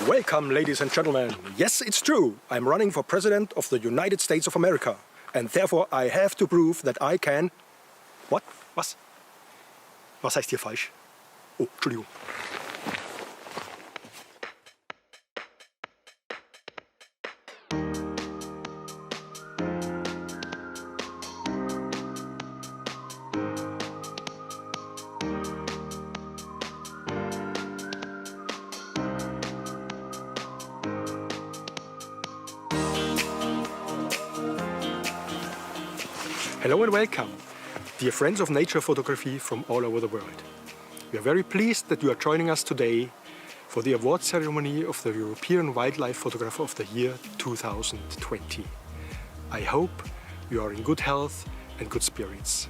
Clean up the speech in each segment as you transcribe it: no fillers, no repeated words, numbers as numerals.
Welcome, ladies and gentlemen. Yes, it's true. I'm running for President of the United States of America. And therefore I have to prove that I can... What? Was? Was heißt hier falsch? Oh, Entschuldigung. Hello and welcome, dear friends of nature photography from all over the world. We are very pleased that you are joining us today for the award ceremony of the European Wildlife Photographer of the Year 2020. I hope you are in good health and good spirits.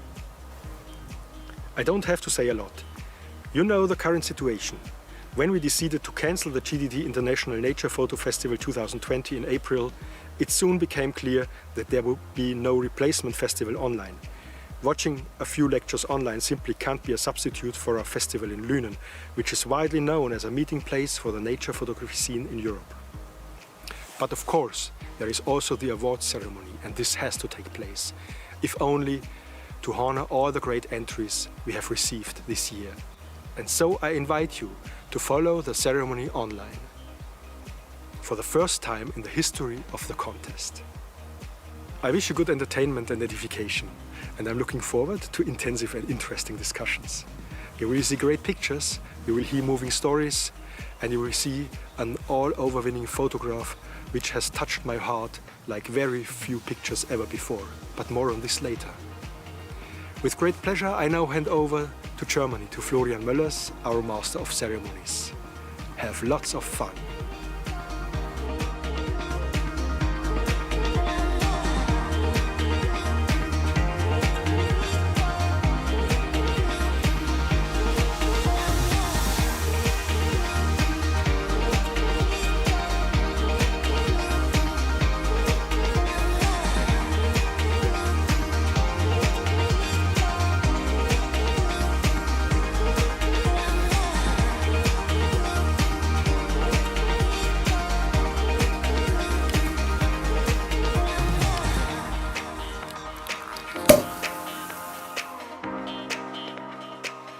I don't have to say a lot. You know the current situation. When we decided to cancel the GDT International Nature Photo Festival 2020 in April, it soon became clear that there would be no replacement festival online. Watching a few lectures online simply can't be a substitute for a festival in Lünen, which is widely known as a meeting place for the nature photography scene in Europe. But of course, there is also the awards ceremony, and this has to take place, if only to honor all the great entries we have received this year. And so I invite you to follow the ceremony online, for the first time in the history of the contest. I wish you good entertainment and edification, and I'm looking forward to intensive and interesting discussions. You will see great pictures, you will hear moving stories, and you will see an all-over-winning photograph which has touched my heart like very few pictures ever before, but more on this later. With great pleasure, I now hand over to Germany, to Florian Möllers, our Master of Ceremonies. Have lots of fun.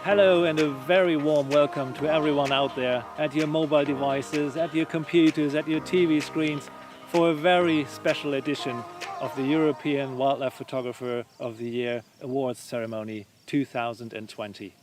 Hello and a very warm welcome to everyone out there at your mobile devices, at your computers, at your TV screens for a very special edition of the European Wildlife Photographer of the Year Awards Ceremony 2020.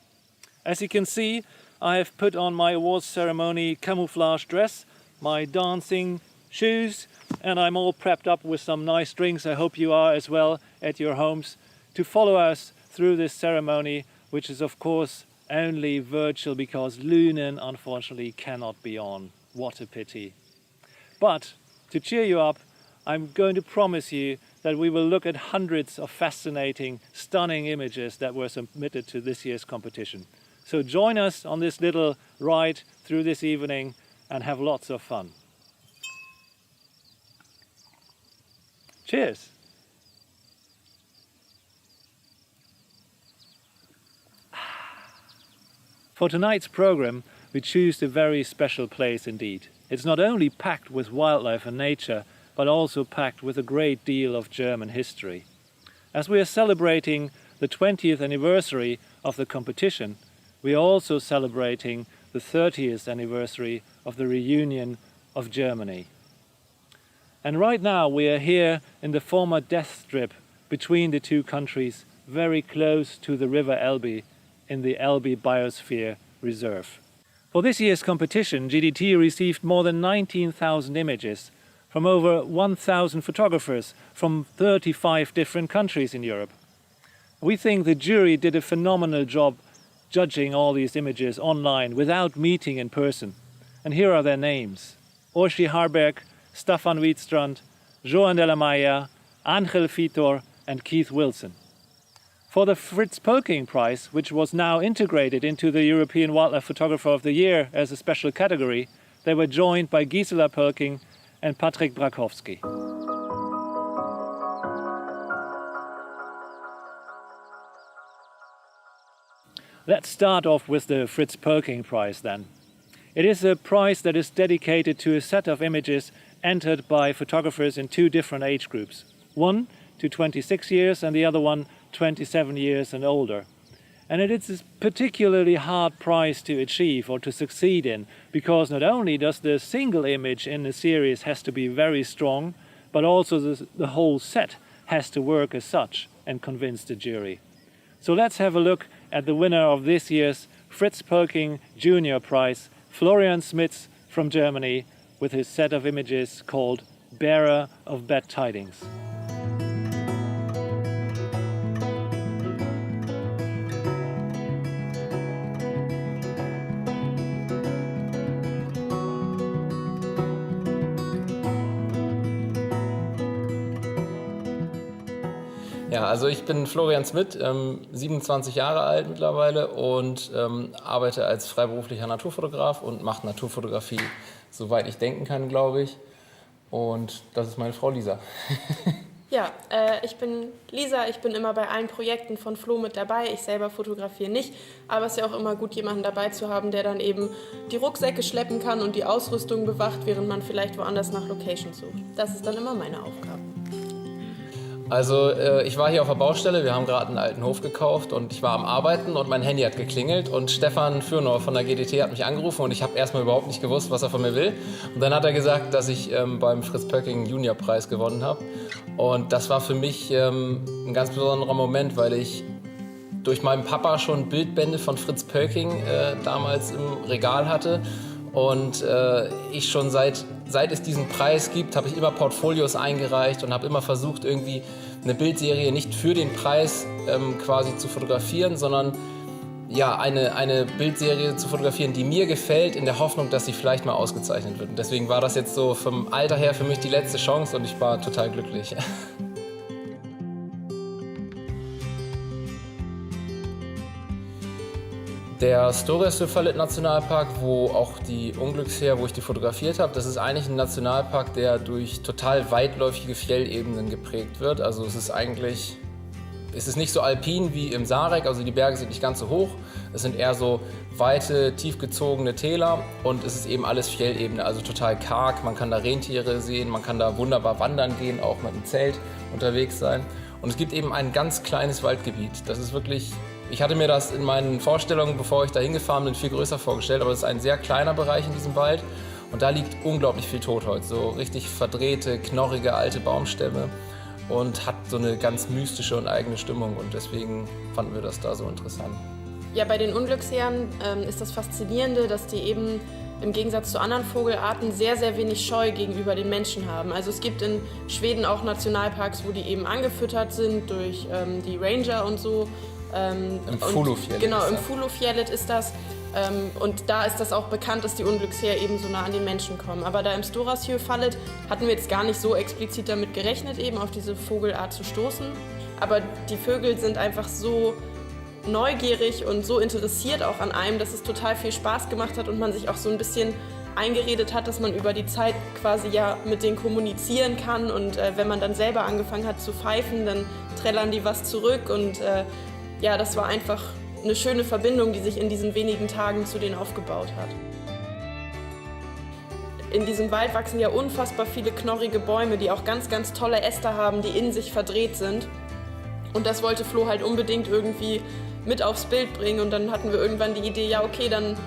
As you can see, I have put on my awards ceremony camouflage dress, my dancing shoes, and I'm all prepped up with some nice drinks. I hope you are as well at your homes to follow us through this ceremony, which is of course only virtual because Lünen unfortunately cannot be on. What a pity. But to cheer you up, I'm going to promise you that we will look at hundreds of fascinating, stunning images that were submitted to this year's competition. So join us on this little ride through this evening and have lots of fun. Cheers! For tonight's program, we choose a very special place indeed. It's not only packed with wildlife and nature, but also packed with a great deal of German history. As we are celebrating the 20th anniversary of the competition, we are also celebrating the 30th anniversary of the reunion of Germany. And right now we are here in the former death strip between the two countries, very close to the River Elbe, in the Elbe Biosphere Reserve. For this year's competition, GDT received more than 19,000 images from over 1,000 photographers from 35 different countries in Europe. We think the jury did a phenomenal job judging all these images online without meeting in person. And here are their names: Orsi Harberg, Staffan Wiedstrand, Joan de la Maya, Angel Vitor and Keith Wilson. For the Fritz Pölking prize, which was now integrated into the European Wildlife Photographer of the Year as a special category, they were joined by Gisela Pölking and Patrick Brakowski. Let's start off with the Fritz Pölking prize then. It is a prize that is dedicated to a set of images entered by photographers in 2 different age groups. One to 26 years and the other one 27 years and older. And it is a particularly hard prize to achieve or to succeed in, because not only does the single image in the series has to be very strong, but also the whole set has to work as such and convince the jury. So let's have a look at the winner of this year's Fritz Pölking Junior Prize, Florian Smits from Germany, with his set of images called Bearer of Bad Tidings. Ja, also ich bin Florian Smit, 27 Jahre alt mittlerweile und arbeite als freiberuflicher Naturfotograf und mache Naturfotografie, soweit ich denken kann, glaube ich. Und das ist meine Frau Lisa. Ja, ich bin Lisa, ich bin immer bei allen Projekten von Flo mit dabei. Ich selber fotografiere nicht, aber es ist ja auch immer gut, jemanden dabei zu haben, der dann eben die Rucksäcke schleppen kann und die Ausrüstung bewacht, während man vielleicht woanders nach Locations sucht. Das ist dann immer meine Aufgabe. Also ich war hier auf der Baustelle, wir haben gerade einen alten Hof gekauft und ich war am Arbeiten und mein Handy hat geklingelt und Stefan Fürnor von der GDT hat mich angerufen und ich habe erstmal überhaupt nicht gewusst, was er von mir will. Und dann hat er gesagt, dass ich beim Fritz Pölking Junior Preis gewonnen habe. Und das war für mich ein ganz besonderer Moment, weil ich durch meinen Papa schon Bildbände von Fritz Pölking damals im Regal hatte. Und ich schon seit es diesen Preis gibt, habe ich immer Portfolios eingereicht und habe immer versucht, irgendwie eine Bildserie nicht für den Preis quasi zu fotografieren, sondern ja, eine Bildserie zu fotografieren, die mir gefällt, in der Hoffnung, dass sie vielleicht mal ausgezeichnet wird. Und deswegen war das jetzt so vom Alter her für mich die letzte Chance und ich war total glücklich. Der Storesjöfallet-Nationalpark, wo auch die Unglücksheer, wo ich die fotografiert habe, das ist eigentlich ein Nationalpark, der durch total weitläufige Fjellebenen geprägt wird. Also es ist nicht so alpin wie im Sarek, also die Berge sind nicht ganz so hoch. Es sind eher so weite, tief gezogene Täler und es ist eben alles Fjellebene, also total karg. Man kann da Rentiere sehen, man kann da wunderbar wandern gehen, auch mit dem Zelt unterwegs sein. Und es gibt eben ein ganz kleines Waldgebiet. Das ist wirklich... Ich hatte mir das in meinen Vorstellungen, bevor ich da hingefahren bin, viel größer vorgestellt, aber es ist ein sehr kleiner Bereich in diesem Wald und da liegt unglaublich viel Totholz, so richtig verdrehte, knorrige alte Baumstämme und hat so eine ganz mystische und eigene Stimmung und deswegen fanden wir das da so interessant. Ja, bei den Unglücksheeren ist das Faszinierende, dass die eben im Gegensatz zu anderen Vogelarten sehr, sehr wenig Scheu gegenüber den Menschen haben. Also es gibt in Schweden auch Nationalparks, wo die eben angefüttert sind durch die Ranger und so. Im Fuglafjellet. Genau, im Fuglafjellet ist das. Und da ist das auch bekannt, dass die Unglücksheer eben so nah an den Menschen kommen. Aber da im Storesjöfallet hatten wir jetzt gar nicht so explizit damit gerechnet, eben auf diese Vogelart zu stoßen. Aber die Vögel sind einfach so neugierig und so interessiert auch an einem, dass es total viel Spaß gemacht hat und man sich auch so ein bisschen eingeredet hat, dass man über die Zeit quasi ja mit denen kommunizieren kann. Und wenn man dann selber angefangen hat zu pfeifen, dann trällern die was zurück und ja, das war einfach eine schöne Verbindung, die sich in diesen wenigen Tagen zu denen aufgebaut hat. In diesem Wald wachsen ja unfassbar viele knorrige Bäume, die auch ganz, ganz tolle Äste haben, die in sich verdreht sind. Und das wollte Flo halt unbedingt irgendwie mit aufs Bild bringen. Und dann hatten wir irgendwann die Idee, ja okay, dann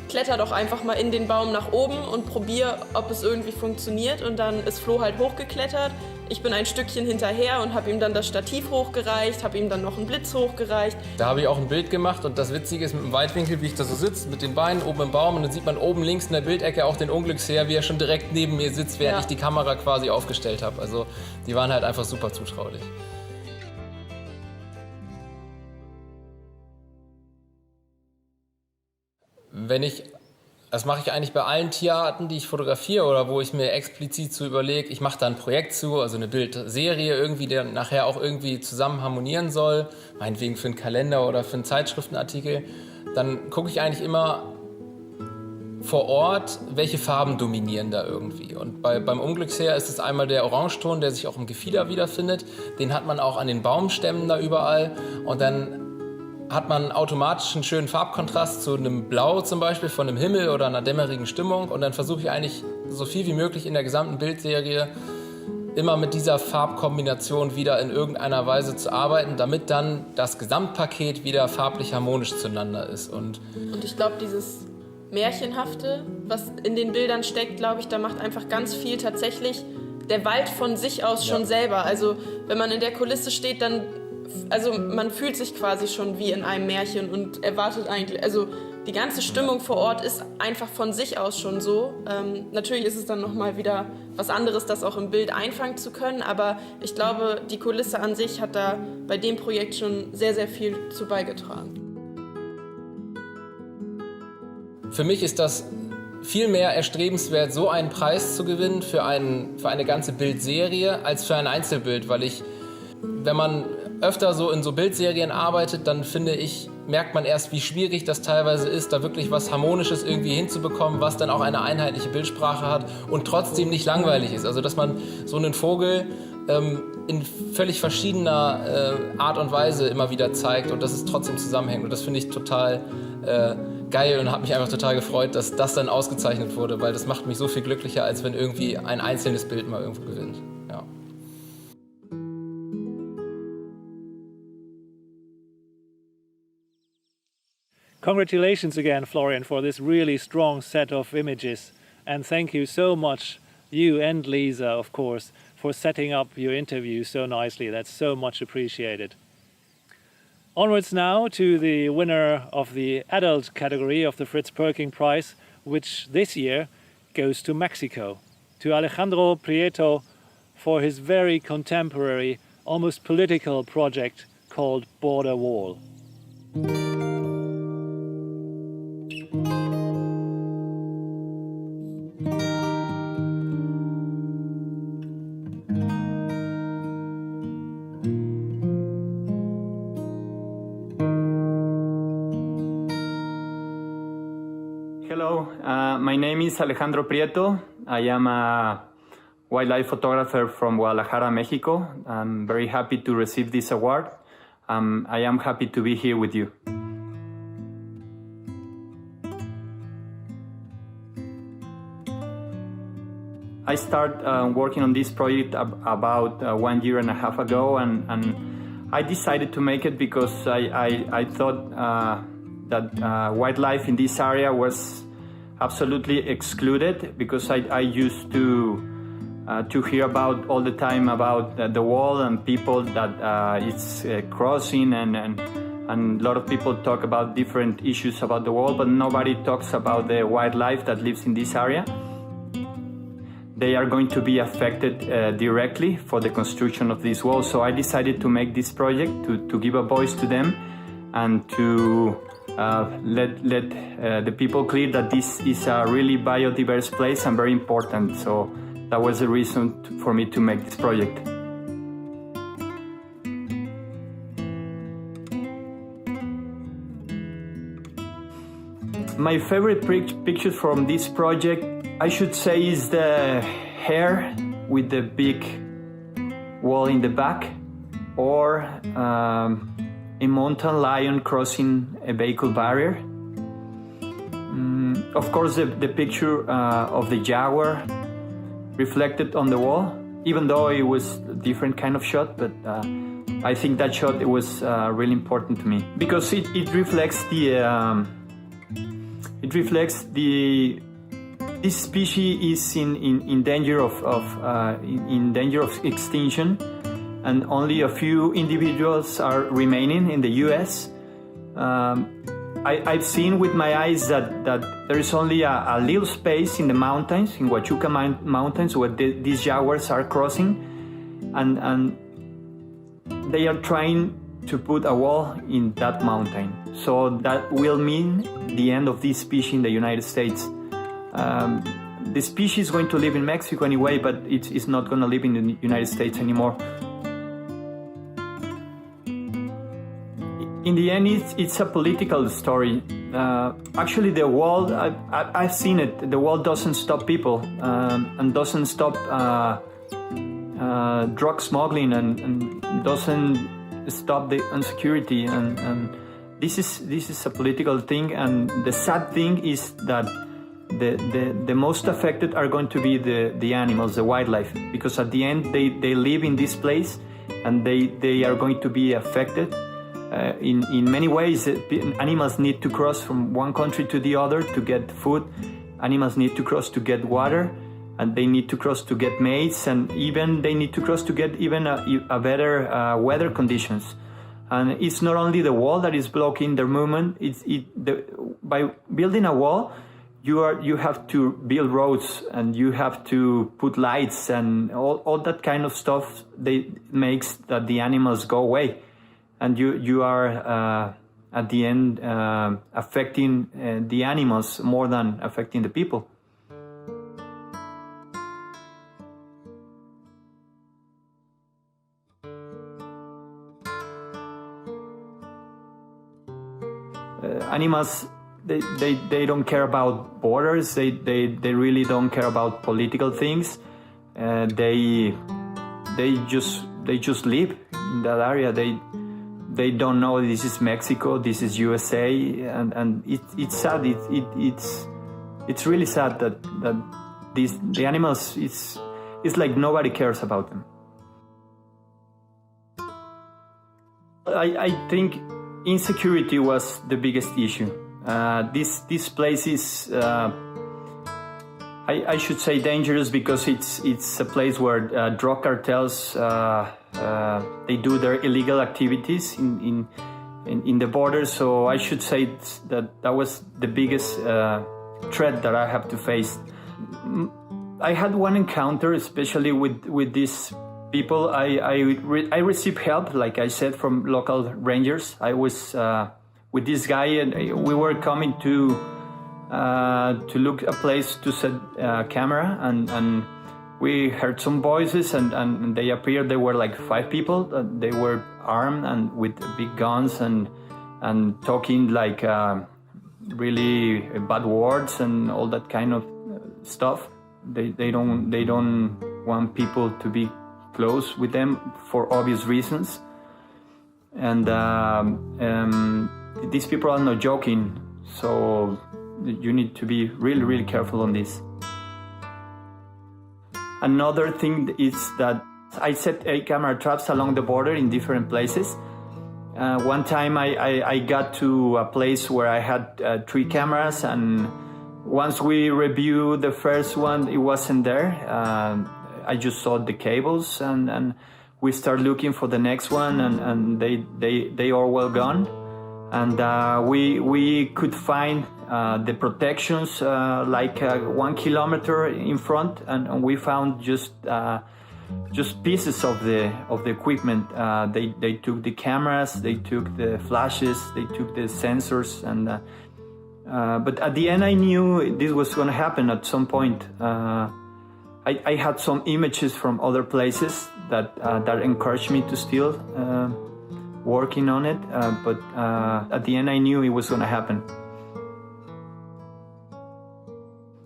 kletter doch einfach mal in den Baum nach oben und probier, ob es irgendwie funktioniert. Und dann ist Flo halt hochgeklettert. Ich bin ein Stückchen hinterher und habe ihm dann das Stativ hochgereicht, habe ihm dann noch einen Blitz hochgereicht. Da habe ich auch ein Bild gemacht und das Witzige ist mit dem Weitwinkel, wie ich da so sitze, mit den Beinen oben im Baum und dann sieht man oben links in der Bildecke auch den Unglücksheer, wie er schon direkt neben mir sitzt, während ich die Kamera quasi aufgestellt habe. Also die waren halt einfach super zutraulich. Das mache ich eigentlich bei allen Tierarten, die ich fotografiere oder wo ich mir explizit so überlege, ich mache da ein Projekt zu, also eine Bildserie irgendwie, die dann nachher auch irgendwie zusammen harmonieren soll, meinetwegen für einen Kalender oder für einen Zeitschriftenartikel, dann gucke ich eigentlich immer vor Ort, welche Farben dominieren da irgendwie. Und beim Unglücksheer ist es einmal der Orangeton, der sich auch im Gefieder wiederfindet, den hat man auch an den Baumstämmen da überall und dann hat man automatisch einen schönen Farbkontrast zu einem Blau zum Beispiel von einem Himmel oder einer dämmerigen Stimmung. Und dann versuche ich eigentlich so viel wie möglich in der gesamten Bildserie immer mit dieser Farbkombination wieder in irgendeiner Weise zu arbeiten, damit dann das Gesamtpaket wieder farblich harmonisch zueinander ist. Und ich glaube, dieses Märchenhafte, was in den Bildern steckt, glaube ich, da macht einfach ganz viel tatsächlich der Wald von sich aus schon selber. Also wenn man in der Kulisse steht, dann, also man fühlt sich quasi schon wie in einem Märchen und erwartet eigentlich, also die ganze Stimmung vor Ort ist einfach von sich aus schon so. Natürlich ist es dann nochmal wieder was anderes, das auch im Bild einfangen zu können, aber ich glaube, die Kulisse an sich hat da bei dem Projekt schon sehr, sehr viel zu beigetragen. Für mich ist das viel mehr erstrebenswert, so einen Preis zu gewinnen für eine ganze Bildserie als für ein Einzelbild, weil wenn man öfter so in so Bildserien arbeitet, dann finde ich, merkt man erst, wie schwierig das teilweise ist, da wirklich was Harmonisches irgendwie hinzubekommen, was dann auch eine einheitliche Bildsprache hat und trotzdem nicht langweilig ist. Also dass man so einen Vogel in völlig verschiedener Art und Weise immer wieder zeigt und dass es trotzdem zusammenhängt. Und das finde ich total geil und habe mich einfach total gefreut, dass das dann ausgezeichnet wurde, weil das macht mich so viel glücklicher, als wenn irgendwie ein einzelnes Bild mal irgendwo gewinnt. Ja. Congratulations again, Florian, for this really strong set of images. And thank you so much, you and Lisa, of course, for setting up your interview so nicely. That's so much appreciated. Onwards now to the winner of the adult category of the Fritz Pölking Prize, which this year goes to Mexico, to Alejandro Prieto for his very contemporary, almost political project called Border Wall. Hello, my name is Alejandro Prieto. I am a wildlife photographer from Guadalajara, Mexico. I'm very happy to receive this award. I am happy to be here with you. I started working on this project about 1.5 years ago, and I decided to make it because I thought that wildlife in this area was absolutely excluded, because I used to hear about all the time about the wall and people that it's crossing, and a lot of people talk about different issues about the wall, but nobody talks about the wildlife that lives in this area. They are going to be affected directly for the construction of this wall. So I decided to make this project to give a voice to them and to let the people clear that this is a really biodiverse place and very important. So that was the reason for me to make this project. My favorite picture from this project, I should say, is the hare with the big wall in the back, or a mountain lion crossing a vehicle barrier. Of course, the picture of the jaguar reflected on the wall, even though it was a different kind of shot, but I think that shot was really important to me because it reflects this species is in danger of extinction, and only a few individuals are remaining in the U.S. I've seen with my eyes that there is only a little space in the mountains, in Huachuca Mountains, where these jaguars are crossing, and they are trying to put a wall in that mountain. So that will mean the end of this species in the United States. The species is going to live in Mexico anyway, but it's not going to live in the United States anymore. In the end, it's a political story. Actually, the wall, I've seen it, the wall doesn't stop people and doesn't stop drug smuggling and doesn't stop the insecurity. And This is a political thing, and the sad thing is that the most affected are going to be the animals, the wildlife, because at the end they live in this place, and they are going to be affected in many ways. Animals need to cross from one country to the other to get food. Animals need to cross to get water, and they need to cross to get mates, and even they need to cross to get even a better weather conditions. And it's not only the wall that is blocking their movement. By building a wall, you have to build roads, and you have to put lights and all that kind of stuff. Makes that the animals go away, and you are at the end affecting the animals more than affecting the people. Animals, they don't care about borders. They really don't care about political things. They just live in that area. They don't know this is Mexico, this is USA, and it's sad. It's really sad that the animals, it's like nobody cares about them. I think insecurity was the biggest issue. This place is, I should say, dangerous because it's a place where drug cartels they do their illegal activities in the border. So I should say that was the biggest threat that I have to face. I had one encounter, especially with these people. I received help, like I said, from local rangers. I was with this guy, and we were coming to look a place to set a camera, and we heard some voices, and they appeared. There were like 5 people. They were armed and with big guns and talking like really bad words and all that kind of stuff. They don't want people to be close with them for obvious reasons, and these people are not joking, so you need to be really, really careful on this. Another thing is that I set camera traps along the border in different places. One time I got to a place where I had 3 cameras, and once we reviewed the first one, it wasn't there. I just saw the cables, and we started looking for the next one, and they are well gone. And we could find the protections like 1 kilometer in front, and we found just pieces of the equipment. They took the cameras, they took the flashes, they took the sensors, and but at the end I knew this was going to happen at some point. I had some images from other places that encouraged me to still working on it, but at the end I knew it was going to happen.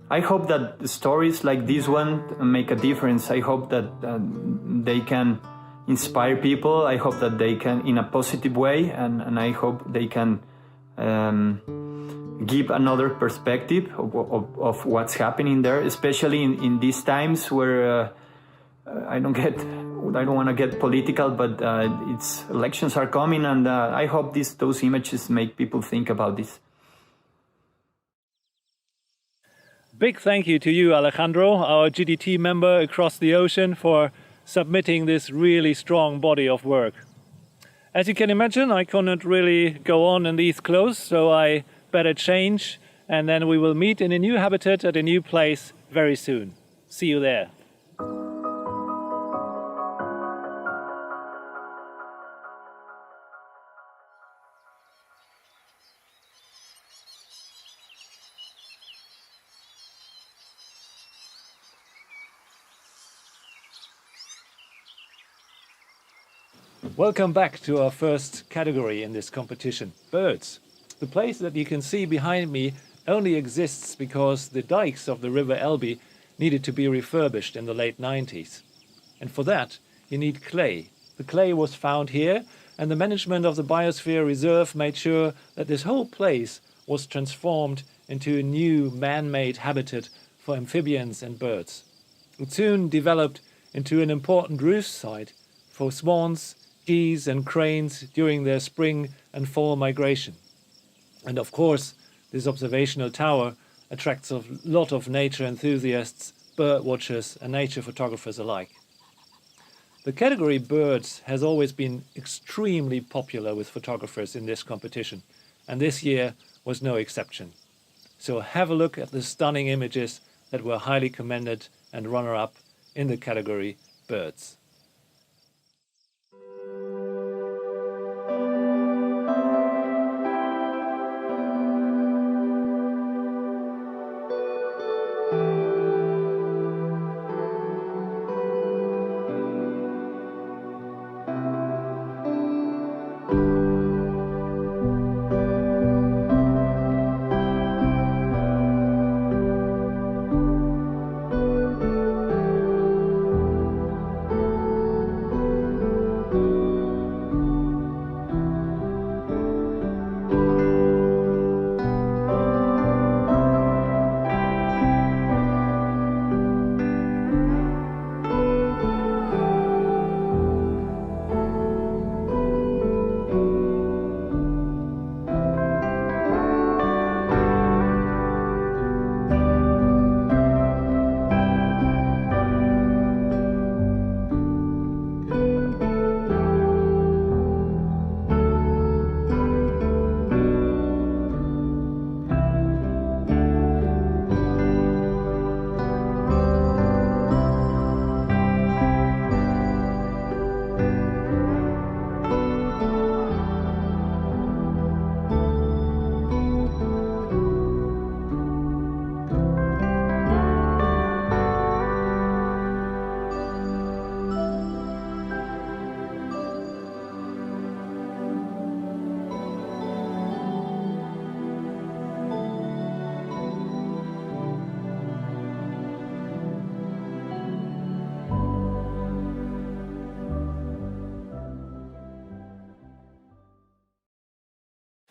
I hope that stories like this one make a difference. I hope that they can inspire people. I hope that they can, in a positive way, and I hope they can give another perspective of what's happening there, especially in these times where I don't want to get political, but elections are coming, and I hope those images make people think about this. Big thank you to you, Alejandro, our GDT member across the ocean, for submitting this really strong body of work. As you can imagine, I cannot really go on in these clothes, so I better change, and then we will meet in a new habitat at a new place very soon. See you there. Welcome back to our first category in this competition, birds. The place that you can see behind me only exists because the dikes of the River Elbe needed to be refurbished in the late 90s. And for that, you need clay. The clay was found here and the management of the biosphere reserve made sure that this whole place was transformed into a new man-made habitat for amphibians and birds. It soon developed into an important roost site for swans, geese and cranes during their spring and fall migration. And of course, this observational tower attracts a lot of nature enthusiasts, bird watchers and nature photographers alike. The category birds has always been extremely popular with photographers in this competition, and this year was no exception. So have a look at the stunning images that were highly commended and runner-up in the category birds.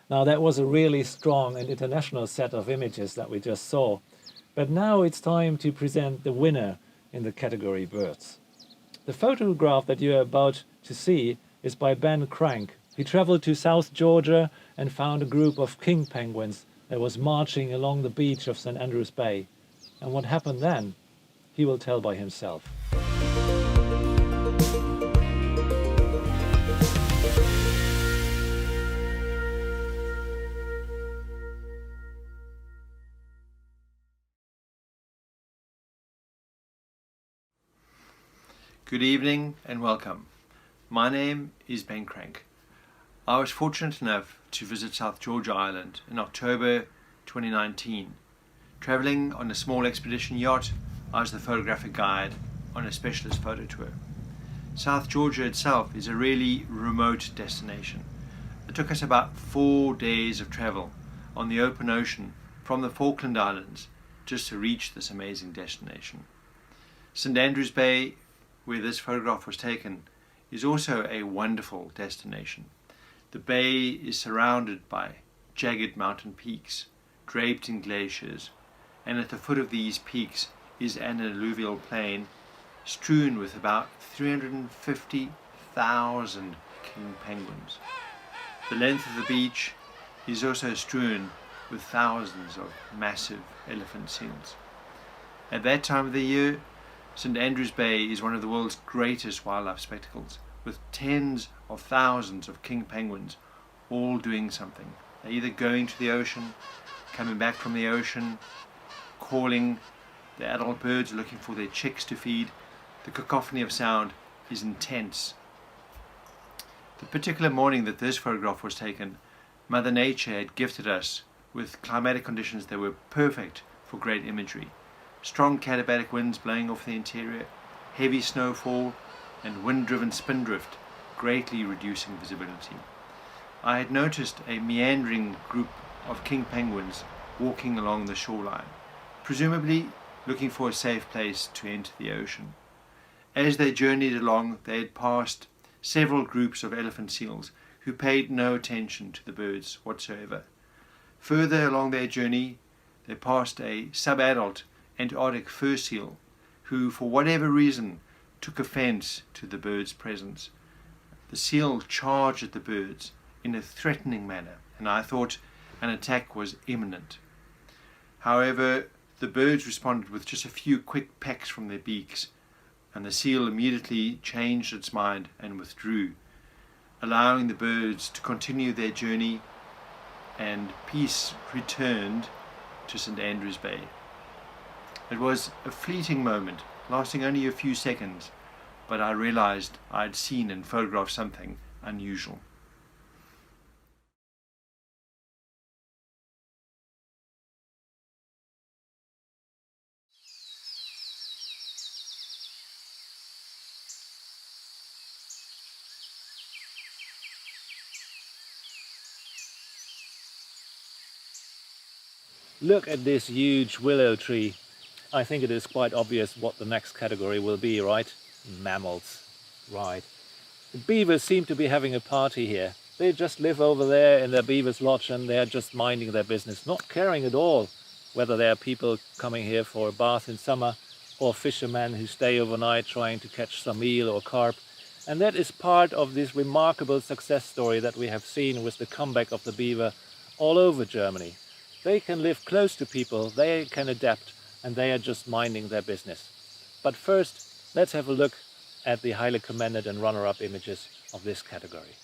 Now that was a really strong and international set of images that we just saw. But now it's time to present the winner in the category birds. The photograph that you're about to see is by Ben Crank. He traveled to South Georgia and found a group of king penguins that was marching along the beach of St. Andrews Bay. And what happened then, he will tell by himself. Good evening and welcome. My name is Ben Crank. I was fortunate enough to visit South Georgia Island in October 2019. Travelling on a small expedition yacht, I was the photographic guide on a specialist photo tour. South Georgia itself is a really remote destination. It took us about 4 days of travel on the open ocean from the Falkland Islands just to reach this amazing destination. St. Andrews Bay, where this photograph was taken, is also a wonderful destination. The bay is surrounded by jagged mountain peaks, draped in glaciers, and at the foot of these peaks is an alluvial plain strewn with about 350,000 king penguins. The length of the beach is also strewn with thousands of massive elephant seals. At that time of the year, St. Andrews Bay is one of the world's greatest wildlife spectacles, with tens of thousands of king penguins all doing something. They're either going to the ocean, coming back from the ocean, calling. The adult birds are looking for their chicks to feed. The cacophony of sound is intense. The particular morning that this photograph was taken, Mother Nature had gifted us with climatic conditions that were perfect for great imagery. Strong katabatic winds blowing off the interior, heavy snowfall, and wind-driven spindrift, greatly reducing visibility. I had noticed a meandering group of king penguins walking along the shoreline, presumably looking for a safe place to enter the ocean. As they journeyed along, they had passed several groups of elephant seals who paid no attention to the birds whatsoever. Further along their journey, they passed a sub-adult Antarctic fur seal who, for whatever reason, took offense to the bird's presence. The seal charged at the birds in a threatening manner, and I thought an attack was imminent. However, the birds responded with just a few quick pecks from their beaks, and the seal immediately changed its mind and withdrew, allowing the birds to continue their journey, and peace returned to St. Andrews Bay. It was a fleeting moment, lasting only a few seconds, but I realized I'd seen and photographed something unusual. Look at this huge willow tree. I think it is quite obvious what the next category will be, right? Mammals. Right. The beavers seem to be having a party here. They just live over there in their beaver's lodge and they are just minding their business, not caring at all whether there are people coming here for a bath in summer or fishermen who stay overnight trying to catch some eel or carp. And that is part of this remarkable success story that we have seen with the comeback of the beaver all over Germany. They can live close to people, they can adapt, and they are just minding their business. But first, let's have a look at the highly commended and runner-up images of this category.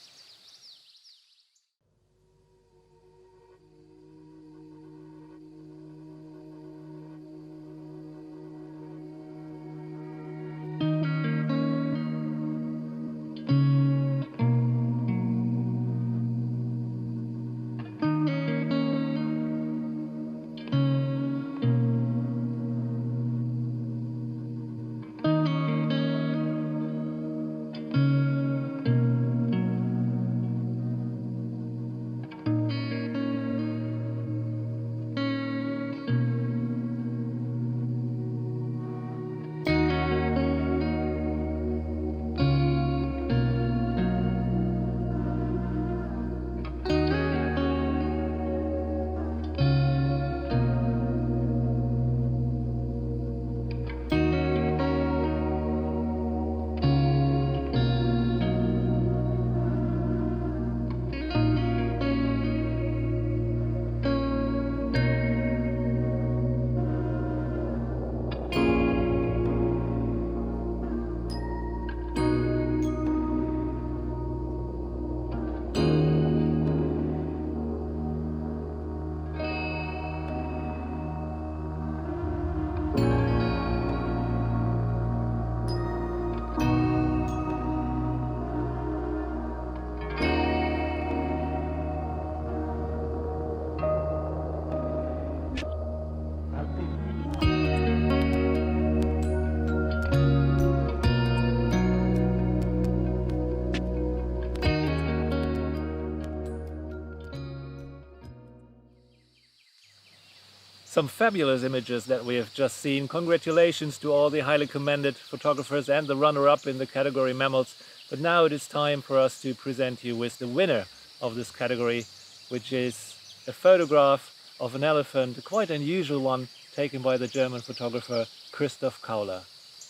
Some fabulous images that we have just seen. Congratulations to all the highly commended photographers and the runner-up in the category Mammals. But now it is time for us to present you with the winner of this category, which is a photograph of an elephant, a quite unusual one, taken by the German photographer Christoph Kauler.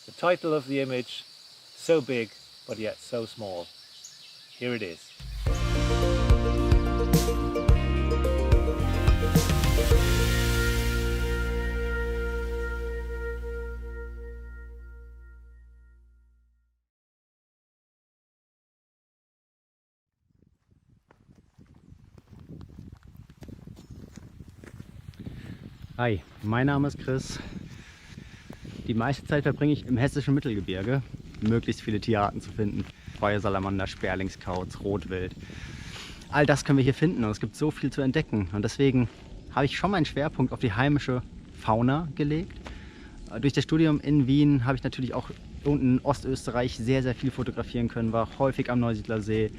The title of the image, so big but yet so small. Here it is. Hi, mein Name ist Chris. Die meiste Zeit verbringe ich im hessischen Mittelgebirge, möglichst viele Tierarten zu finden. Feuersalamander, Sperlingskauz, Rotwild. All das können wir hier finden und es gibt so viel zu entdecken. Und deswegen habe ich schon meinen Schwerpunkt auf die heimische Fauna gelegt. Durch das Studium in Wien habe ich natürlich auch unten in Ostösterreich sehr, sehr viel fotografieren können, war häufig am Neusiedler See,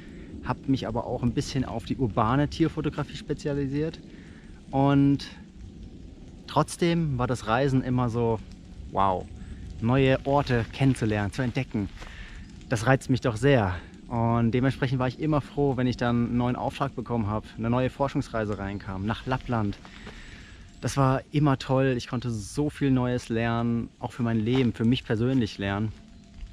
habe mich aber auch ein bisschen auf die urbane Tierfotografie spezialisiert. Und trotzdem war das Reisen immer so, wow, neue Orte kennenzulernen, zu entdecken. Das reizt mich doch sehr. Und dementsprechend war ich immer froh, wenn ich dann einen neuen Auftrag bekommen habe, eine neue Forschungsreise reinkam, nach Lappland. Das war immer toll. Ich konnte so viel Neues lernen, auch für mein Leben, für mich persönlich lernen.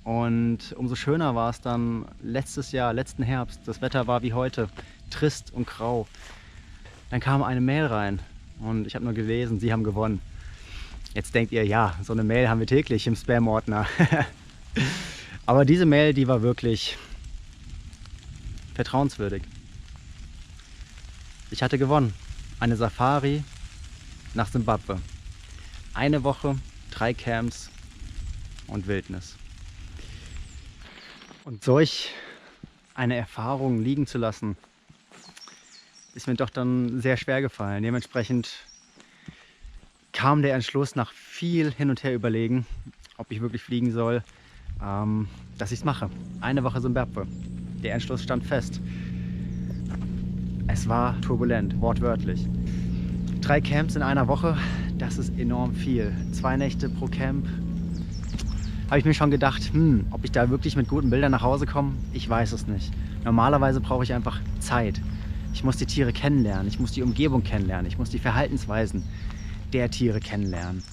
Und umso schöner war es dann letzten Herbst. Das Wetter war wie heute, trist und grau. Dann kam eine Mail rein und ich habe nur gelesen, Sie haben gewonnen. Jetzt denkt ihr, ja, so eine Mail haben wir täglich im Spam-Ordner. Aber diese Mail, die war wirklich vertrauenswürdig. Ich hatte gewonnen. Eine Safari nach Simbabwe. Eine Woche, 3 Camps und Wildnis. Und solch eine Erfahrung liegen zu lassen, ist mir doch dann sehr schwer gefallen. Dementsprechend kam der Entschluss nach viel hin und her überlegen, ob ich wirklich fliegen soll, dass ich es mache. Eine Woche Simbabwe. Der Entschluss stand fest. Es war turbulent, wortwörtlich. 3 Camps in einer Woche, das ist enorm viel. 2 Nächte pro Camp. Habe ich mir schon gedacht, ob ich da wirklich mit guten Bildern nach Hause komme, ich weiß es nicht. Normalerweise brauche ich einfach Zeit. Ich muss die Tiere kennenlernen, ich muss die Umgebung kennenlernen, ich muss die Verhaltensweisen der Tiere kennenlernen.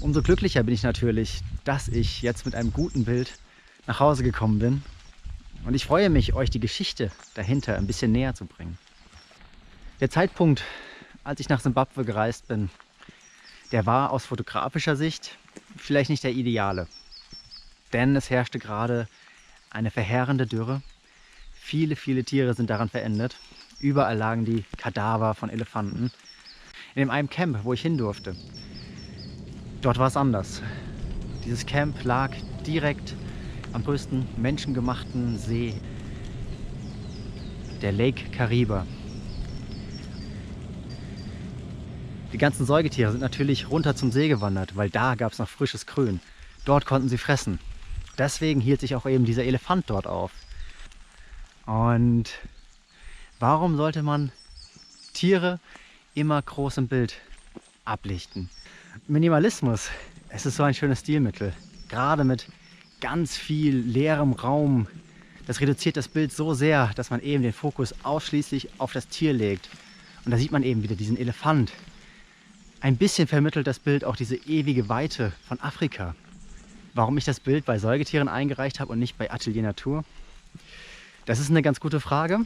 Umso glücklicher bin ich natürlich, dass ich jetzt mit einem guten Bild nach Hause gekommen bin. Und ich freue mich, euch die Geschichte dahinter ein bisschen näher zu bringen. Der Zeitpunkt, als ich nach Simbabwe gereist bin, der war aus fotografischer Sicht vielleicht nicht der ideale. Denn es herrschte gerade eine verheerende Dürre. Viele, viele Tiere sind daran verendet. Überall lagen die Kadaver von Elefanten. In dem einen Camp, wo ich hin durfte, dort war es anders. Dieses Camp lag direkt am größten menschengemachten See, der Lake Kariba. Die ganzen Säugetiere sind natürlich runter zum See gewandert, weil da gab es noch frisches Grün. Dort konnten sie fressen. Deswegen hielt sich auch eben dieser Elefant dort auf. Und warum sollte man Tiere immer groß im Bild ablichten? Minimalismus, es ist so ein schönes Stilmittel. Gerade mit ganz viel leerem Raum. Das reduziert das Bild so sehr, dass man eben den Fokus ausschließlich auf das Tier legt. Und da sieht man eben wieder diesen Elefant. Ein bisschen vermittelt das Bild auch diese ewige Weite von Afrika. Warum ich das Bild bei Säugetieren eingereicht habe und nicht bei Atelier Natur? Das ist eine ganz gute Frage.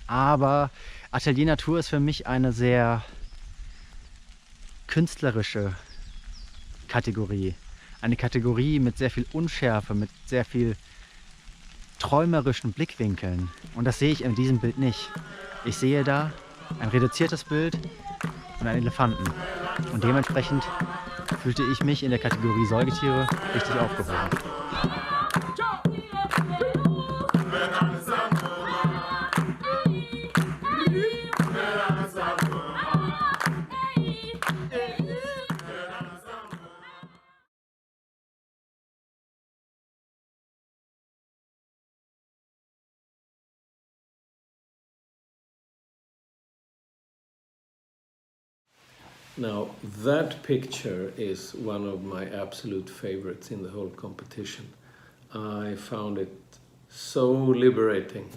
Aber Atelier Natur ist für mich eine sehr künstlerische Kategorie. Eine Kategorie mit sehr viel Unschärfe, mit sehr viel träumerischen Blickwinkeln. Und das sehe ich in diesem Bild nicht. Ich sehe da ein reduziertes Bild und einen Elefanten. Und dementsprechend fühlte ich mich in der Kategorie Säugetiere richtig aufgehoben. Now, that picture is one of my absolute favorites in the whole competition. I found it so liberating,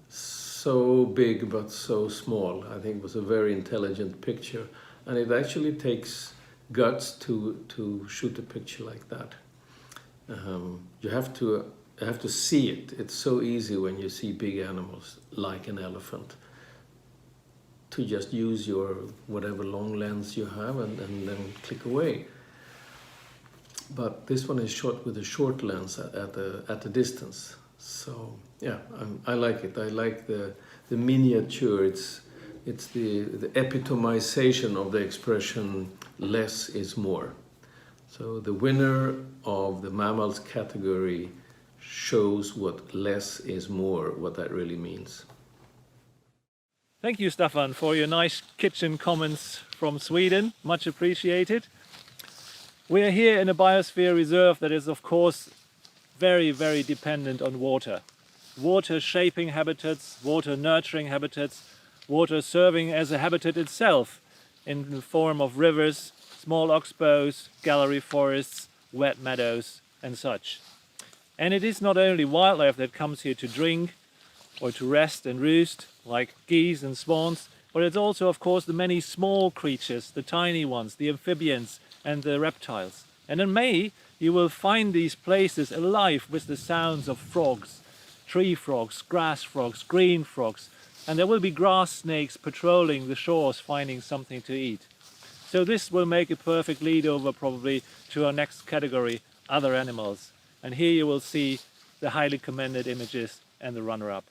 so big but so small. I think it was a very intelligent picture, and it actually takes guts to shoot a picture like that. You have to see it. It's so easy when you see big animals like an elephant to just use your whatever long lens you have and then click away. But this one is shot with a short lens at a distance. So yeah, I like it. I like the miniature. It's the epitomization of the expression less is more. So the winner of the mammals category shows what less is more, what that really means. Thank you, Staffan, for your nice kitchen comments from Sweden. Much appreciated. We are here in a biosphere reserve that is, of course, very, very dependent on water. Water shaping habitats, water nurturing habitats, water serving as a habitat itself in the form of rivers, small oxbows, gallery forests, wet meadows and such. And it is not only wildlife that comes here to drink or to rest and roost, like geese and swans, but it's also, of course, the many small creatures, the tiny ones, the amphibians and the reptiles. And in May, you will find these places alive with the sounds of frogs, tree frogs, grass frogs, green frogs, and there will be grass snakes patrolling the shores finding something to eat. So this will make a perfect lead over probably to our next category, other animals. And here you will see the highly commended images and the runner-up.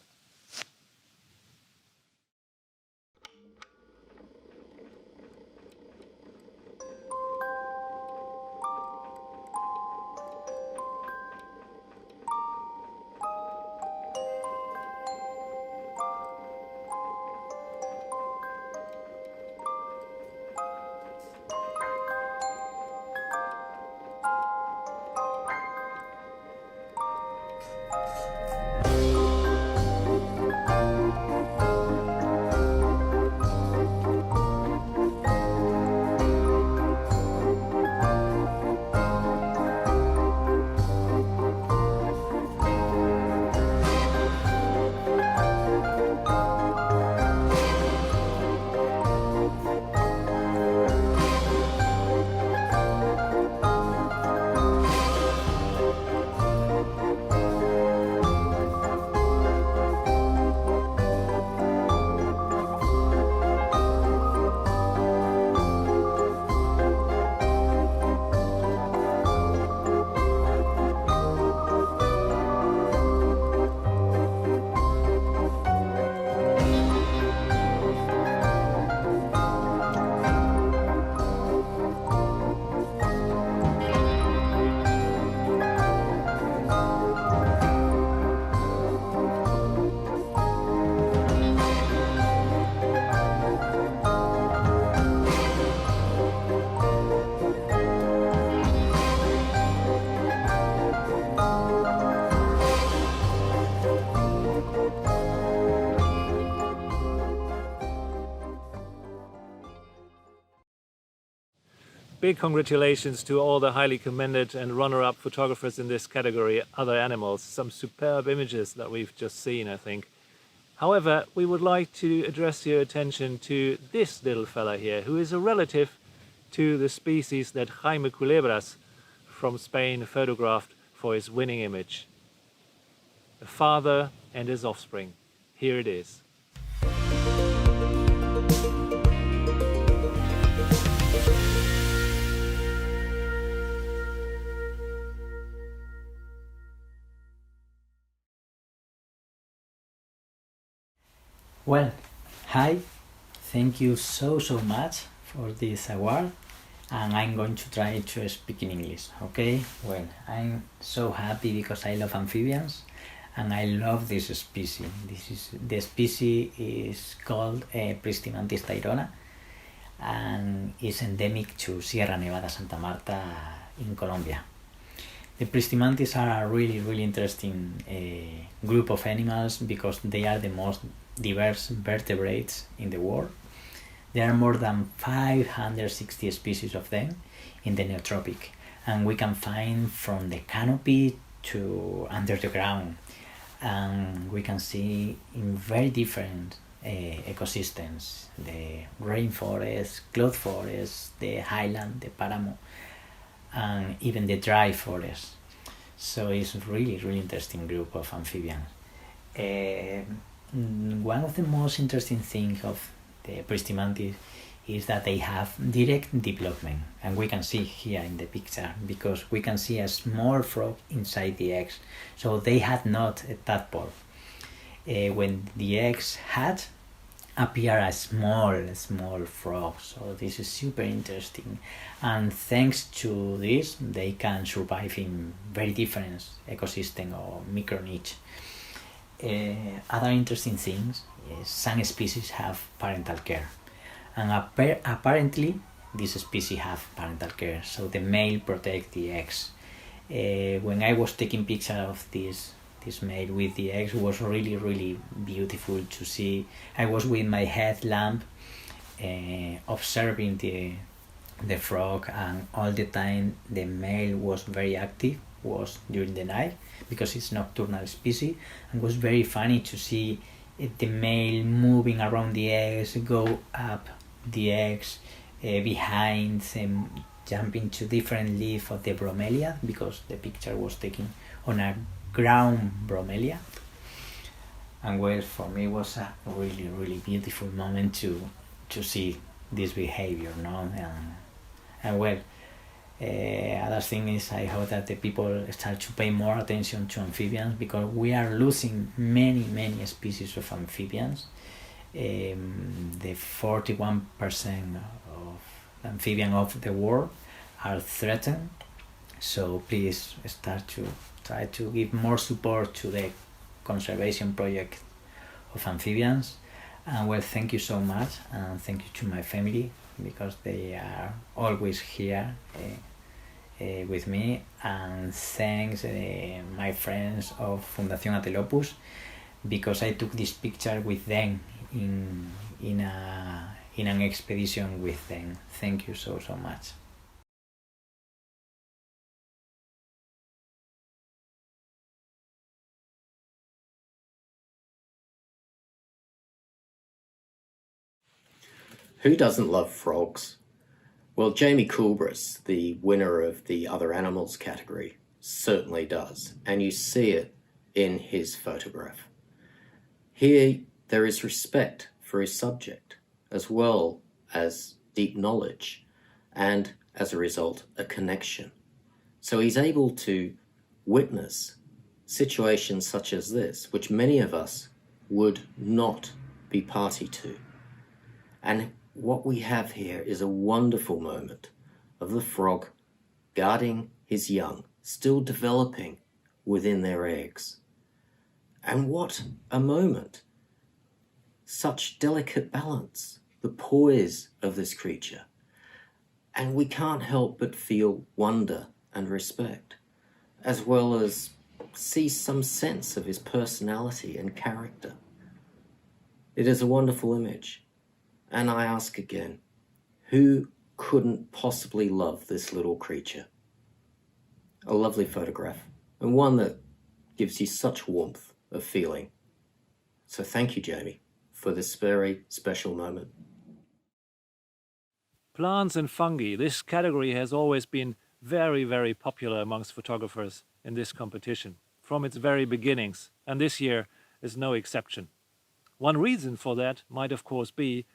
Big congratulations to all the highly commended and runner-up photographers in this category, other animals. Some superb images that we've just seen, I think. However, we would like to address your attention to this little fella here, who is a relative to the species that Jaime Culebras from Spain photographed for his winning image. A father and his offspring. Here it is. Well, hi, thank you so much for this award, and I'm going to try to speak in English, okay? Well, I'm so happy because I love amphibians and I love this species. The species is called Pristimantis tyrona and is endemic to Sierra Nevada, Santa Marta in Colombia. The Pristimantis are a really interesting group of animals because they are the most diverse vertebrates in the world. There are more than 560 species of them in the Neotropic, and we can find from the canopy to under the ground, and we can see in very different ecosystems: the rainforest, cloud forest, the highland, the paramo, and even the dry forest. So it's a really interesting group of amphibians. One of the most interesting things of the Pristimantis is that they have direct development, and we can see here in the picture because we can see a small frog inside the eggs. So they had not a tadpole. When the eggs hatch, appear a small frog. So this is super interesting, and thanks to this they can survive in very different ecosystem or micro niche. Other interesting things is some species have parental care, and apparently this species have parental care, so the male protect the eggs. When I was taking picture of this male with the eggs, was really beautiful to see. I was with my headlamp observing the frog, and all the time the male was very active was during the night because it's nocturnal species, and was very funny to see the male moving around the eggs, go up the eggs behind them, jumping to different leaf of the bromelia, because the picture was taken on a ground bromelia. And well, for me it was a really, really beautiful moment to see this behavior, no? And well, other thing is, I hope that the people start to pay more attention to amphibians, because we are losing many species of amphibians. The 41% of amphibians of the world are threatened. So please start to try to give more support to the conservation project of amphibians. And well, thank you so much, and thank you to my family, because they are always here with me, and thanks my friends of Fundación Atelopus, because I took this picture with them in an expedition with them. Thank you so much. Who doesn't love frogs? Well, Jamie Coolbrith, the winner of the Other Animals category, certainly does, and you see it in his photograph. Here, there is respect for his subject, as well as deep knowledge, and as a result, a connection. So he's able to witness situations such as this, which many of us would not be party to. And what we have here is a wonderful moment of the frog guarding his young, still developing within their eggs. And what a moment! Such delicate balance, the poise of this creature. And we can't help but feel wonder and respect, as well as see some sense of his personality and character. It is a wonderful image. And I ask again, who couldn't possibly love this little creature? A lovely photograph, and one that gives you such warmth of feeling. So thank you, Jamie, for this very special moment. Plants and fungi. This category has always been very, very popular amongst photographers in this competition, from its very beginnings, and this year is no exception. One reason for that might, of course, be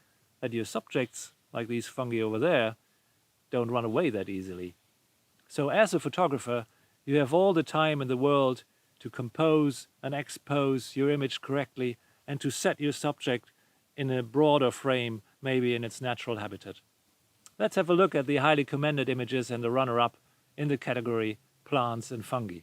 that your subjects, like these fungi over there, don't run away that easily. So as a photographer, you have all the time in the world to compose and expose your image correctly, and to set your subject in a broader frame, maybe in its natural habitat. Let's have a look at the highly commended images and the runner-up in the category Plants and Fungi.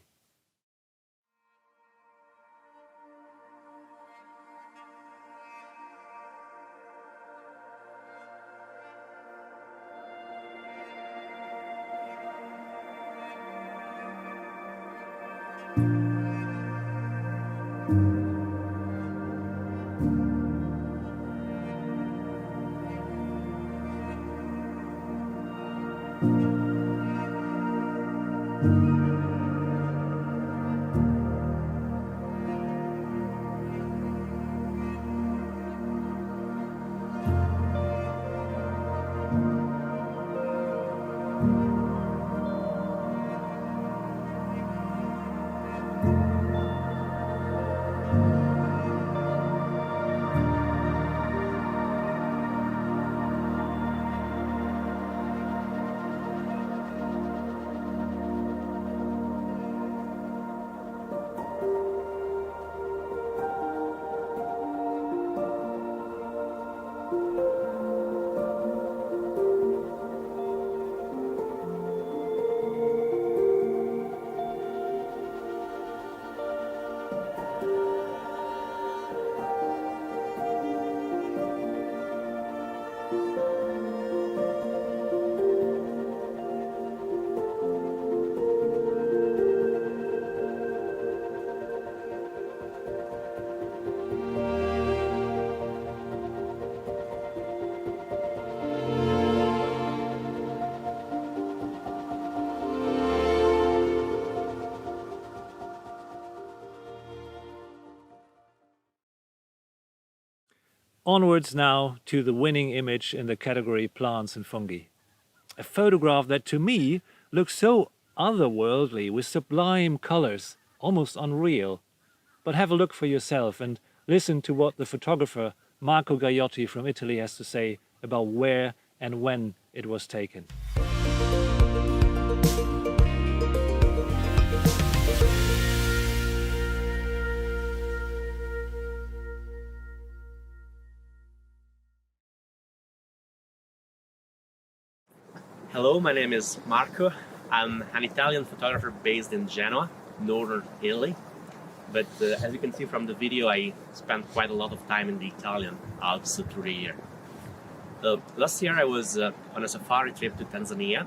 Onwards now to the winning image in the category plants and fungi. A photograph that to me looks so otherworldly with sublime colors, almost unreal. But have a look for yourself and listen to what the photographer Marco Gagliotti from Italy has to say about where and when it was taken. Hello, my name is Marco. I'm an Italian photographer based in Genoa, northern Italy. But as you can see from the video, I spent quite a lot of time in the Italian Alps through the year. Last year I was on a safari trip to Tanzania,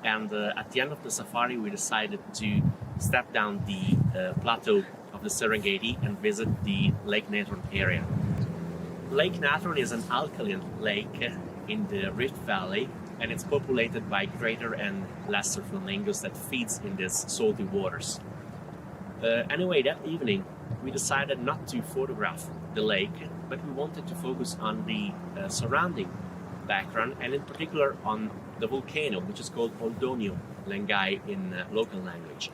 and at the end of the safari we decided to step down the plateau of the Serengeti and visit the Lake Natron area. Lake Natron is an alkaline lake in the Rift Valley, and it's populated by greater and lesser flamingos that feeds in these salty waters. Anyway, that evening we decided not to photograph the lake, but we wanted to focus on the surrounding background, and in particular on the volcano, which is called Oldonio Lengai in local language.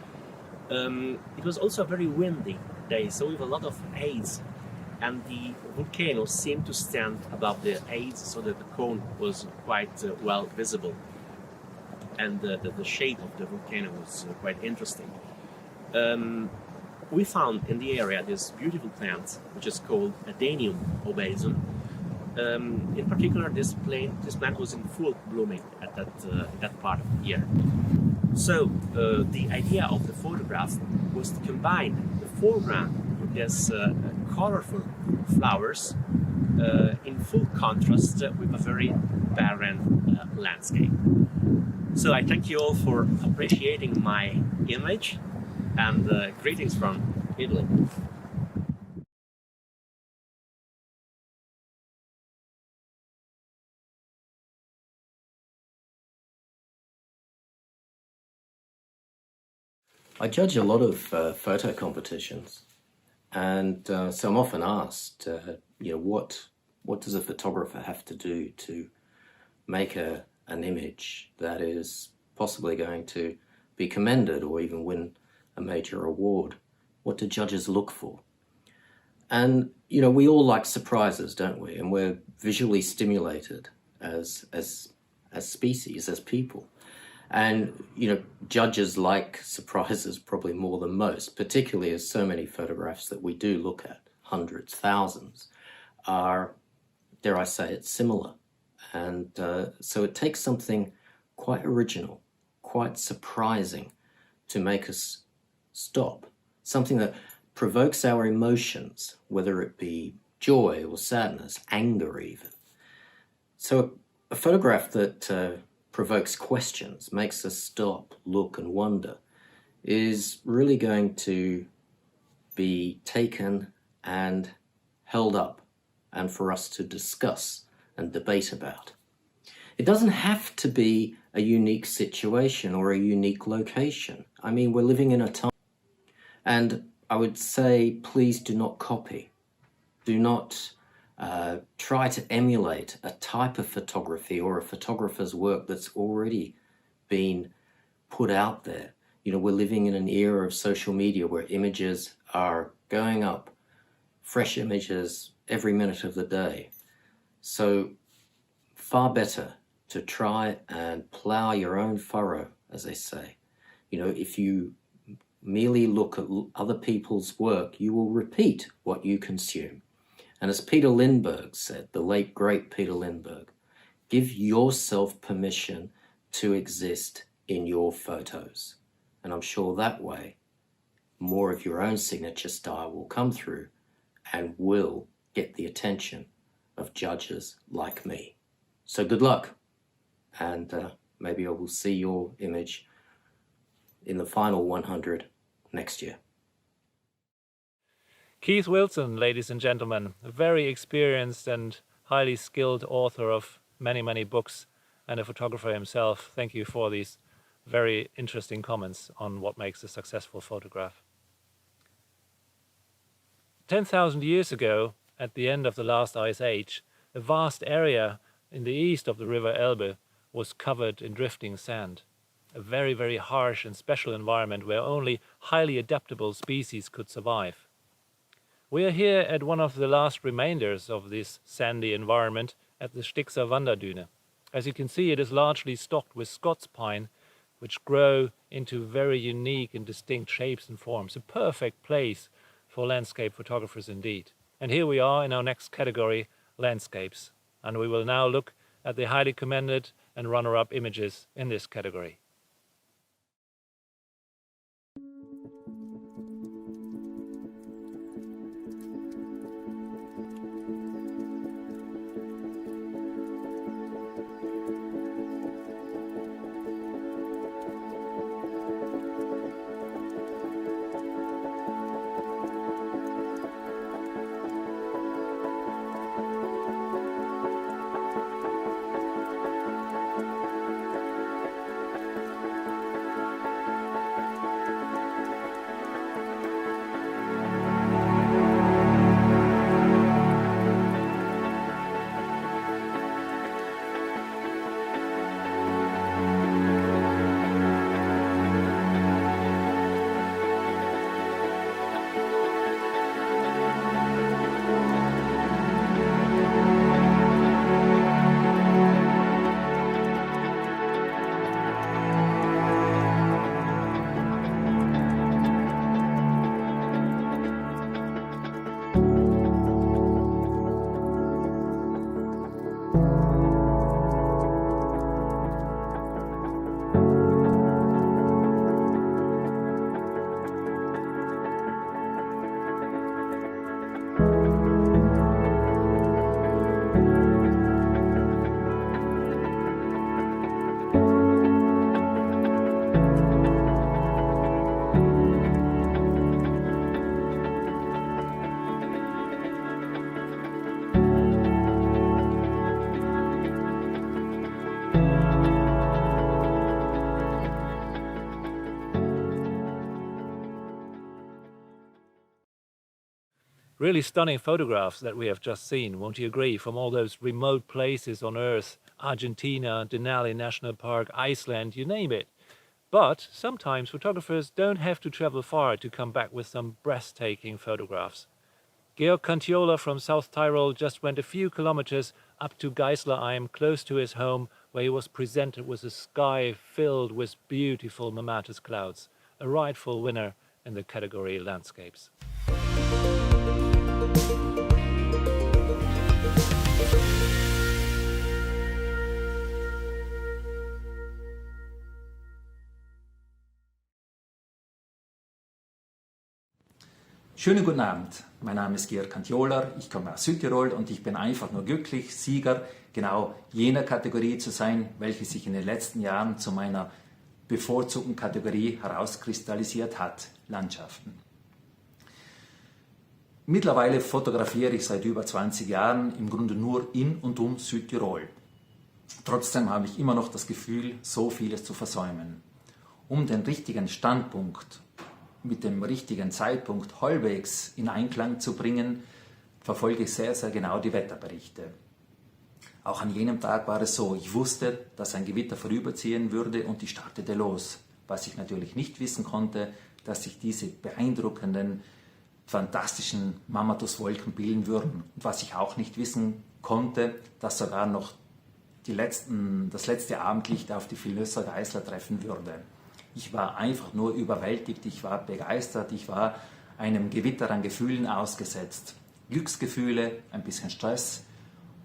It was also a very windy day, so with a lot of haze, and the volcano seemed to stand above the haze so that the cone was quite well visible, and the shape of the volcano was quite interesting. We found in the area this beautiful plant, which is called Adenium obesum. In particular, this plant was in full blooming at that part of the year. So the idea of the photograph was to combine the foreground with this colorful flowers in full contrast with a very barren landscape. So I thank you all for appreciating my image, and greetings from Italy. I judge a lot of photo competitions, and so I'm often asked, what does a photographer have to do to make an image that is possibly going to be commended or even win a major award? What do judges look for? And we all like surprises, don't we? And we're visually stimulated as species, as people. And judges like surprises probably more than most, particularly as so many photographs that we do look at, hundreds, thousands, are, dare I say it, similar. And so it takes something quite original, quite surprising to make us stop, something that provokes our emotions, whether it be joy or sadness, anger even. So a photograph that provokes questions, makes us stop, look and wonder, is really going to be taken and held up and for us to discuss and debate about. It doesn't have to be a unique situation or a unique location. I mean, we're living in a time, and I would say, please do not copy. Do not try to emulate a type of photography or a photographer's work that's already been put out there. We're living in an era of social media where images are going up, fresh images every minute of the day. So far better to try and plow your own furrow, as they say. If you merely look at other people's work, you will repeat what you consume. And as Peter Lindbergh said, the late great Peter Lindbergh, give yourself permission to exist in your photos. And I'm sure that way, more of your own signature style will come through and will get the attention of judges like me. So good luck. And maybe I will see your image in the final 100 next year. Keith Wilson, ladies and gentlemen, a very experienced and highly skilled author of many, many books and a photographer himself. Thank you for these very interesting comments on what makes a successful photograph. 10,000 years ago, at the end of the last ice age, a vast area in the east of the river Elbe was covered in drifting sand. A very, very harsh and special environment where only highly adaptable species could survive. We are here at one of the last remainders of this sandy environment at the Stickser Wanderdüne. As you can see, it is largely stocked with Scots pine, which grow into very unique and distinct shapes and forms. A perfect place for landscape photographers indeed. And here we are in our next category, landscapes. And we will now look at the highly commended and runner-up images in this category. Really stunning photographs that we have just seen, won't you agree, from all those remote places on Earth, Argentina, Denali National Park, Iceland, you name it. But sometimes photographers don't have to travel far to come back with some breathtaking photographs. Georg Cantiola from South Tyrol just went a few kilometers up to Geislerheim, close to his home, where he was presented with a sky filled with beautiful mammatus clouds, a rightful winner in the category landscapes. Schönen guten Abend, mein Name ist Georg Cantiola, ich komme aus Südtirol und ich bin einfach nur glücklich, Sieger genau jener Kategorie zu sein, welche sich in den letzten Jahren zu meiner bevorzugten Kategorie herauskristallisiert hat, Landschaften. Mittlerweile fotografiere ich seit über 20 Jahren im Grunde nur in und um Südtirol. Trotzdem habe ich immer noch das Gefühl, so vieles zu versäumen. Um den richtigen Standpunkt mit dem richtigen Zeitpunkt halbwegs in Einklang zu bringen, verfolge ich sehr, sehr genau die Wetterberichte. Auch an jenem Tag war es so, ich wusste, dass ein Gewitter vorüberziehen würde und ich startete los. Was ich natürlich nicht wissen konnte, dass sich diese beeindruckenden, fantastischen Mammatuswolken bilden würden. Und was ich auch nicht wissen konnte, dass sogar noch das letzte Abendlicht auf die Vilnösser Geisler treffen würde. Ich war einfach nur überwältigt, ich war begeistert, ich war einem Gewitter an Gefühlen ausgesetzt. Glücksgefühle, ein bisschen Stress,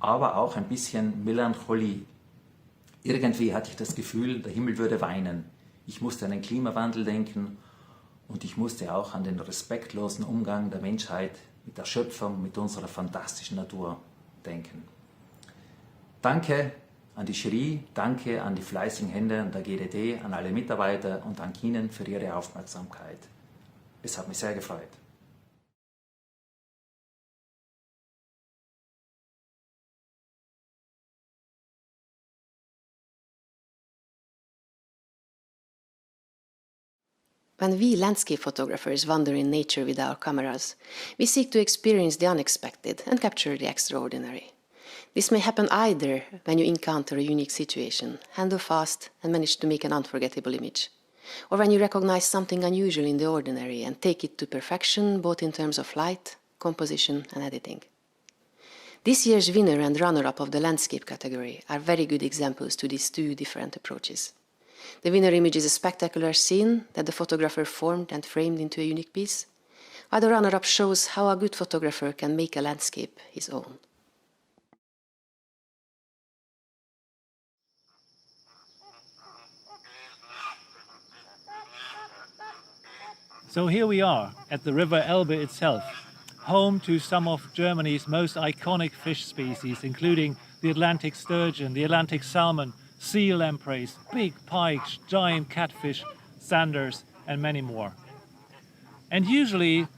aber auch ein bisschen Melancholie. Irgendwie hatte ich das Gefühl, der Himmel würde weinen. Ich musste an den Klimawandel denken und ich musste auch an den respektlosen Umgang der Menschheit mit der Schöpfung, mit unserer fantastischen Natur denken. Danke an die Jury, danke an die fleißigen Hände an der GDT, an alle Mitarbeiter und an Ihnen für Ihre Aufmerksamkeit. Es hat mich sehr gefreut. When we landscape photographers wander in nature with our cameras, we seek to experience the unexpected and capture the extraordinary. This may happen either when you encounter a unique situation, handle fast and manage to make an unforgettable image, or when you recognize something unusual in the ordinary and take it to perfection both in terms of light, composition and editing. This year's winner and runner-up of the landscape category are very good examples to these two different approaches. The winner image is a spectacular scene that the photographer formed and framed into a unique piece, while the runner-up shows how a good photographer can make a landscape his own. So here we are at the river Elbe itself, home to some of Germany's most iconic fish species, including the Atlantic sturgeon, the Atlantic salmon, sea lampreys, big pikes, giant catfish, sanders, and many more. And usually,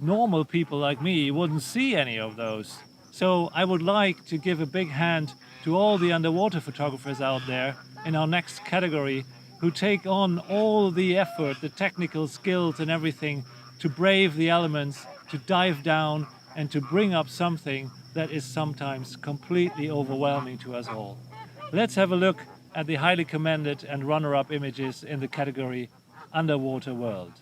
normal people like me wouldn't see any of those. So I would like to give a big hand to all the underwater photographers out there in our next category who take on all the effort, the technical skills and everything to brave the elements, to dive down and to bring up something that is sometimes completely overwhelming to us all. Let's have a look at the highly commended and runner-up images in the category Underwater World.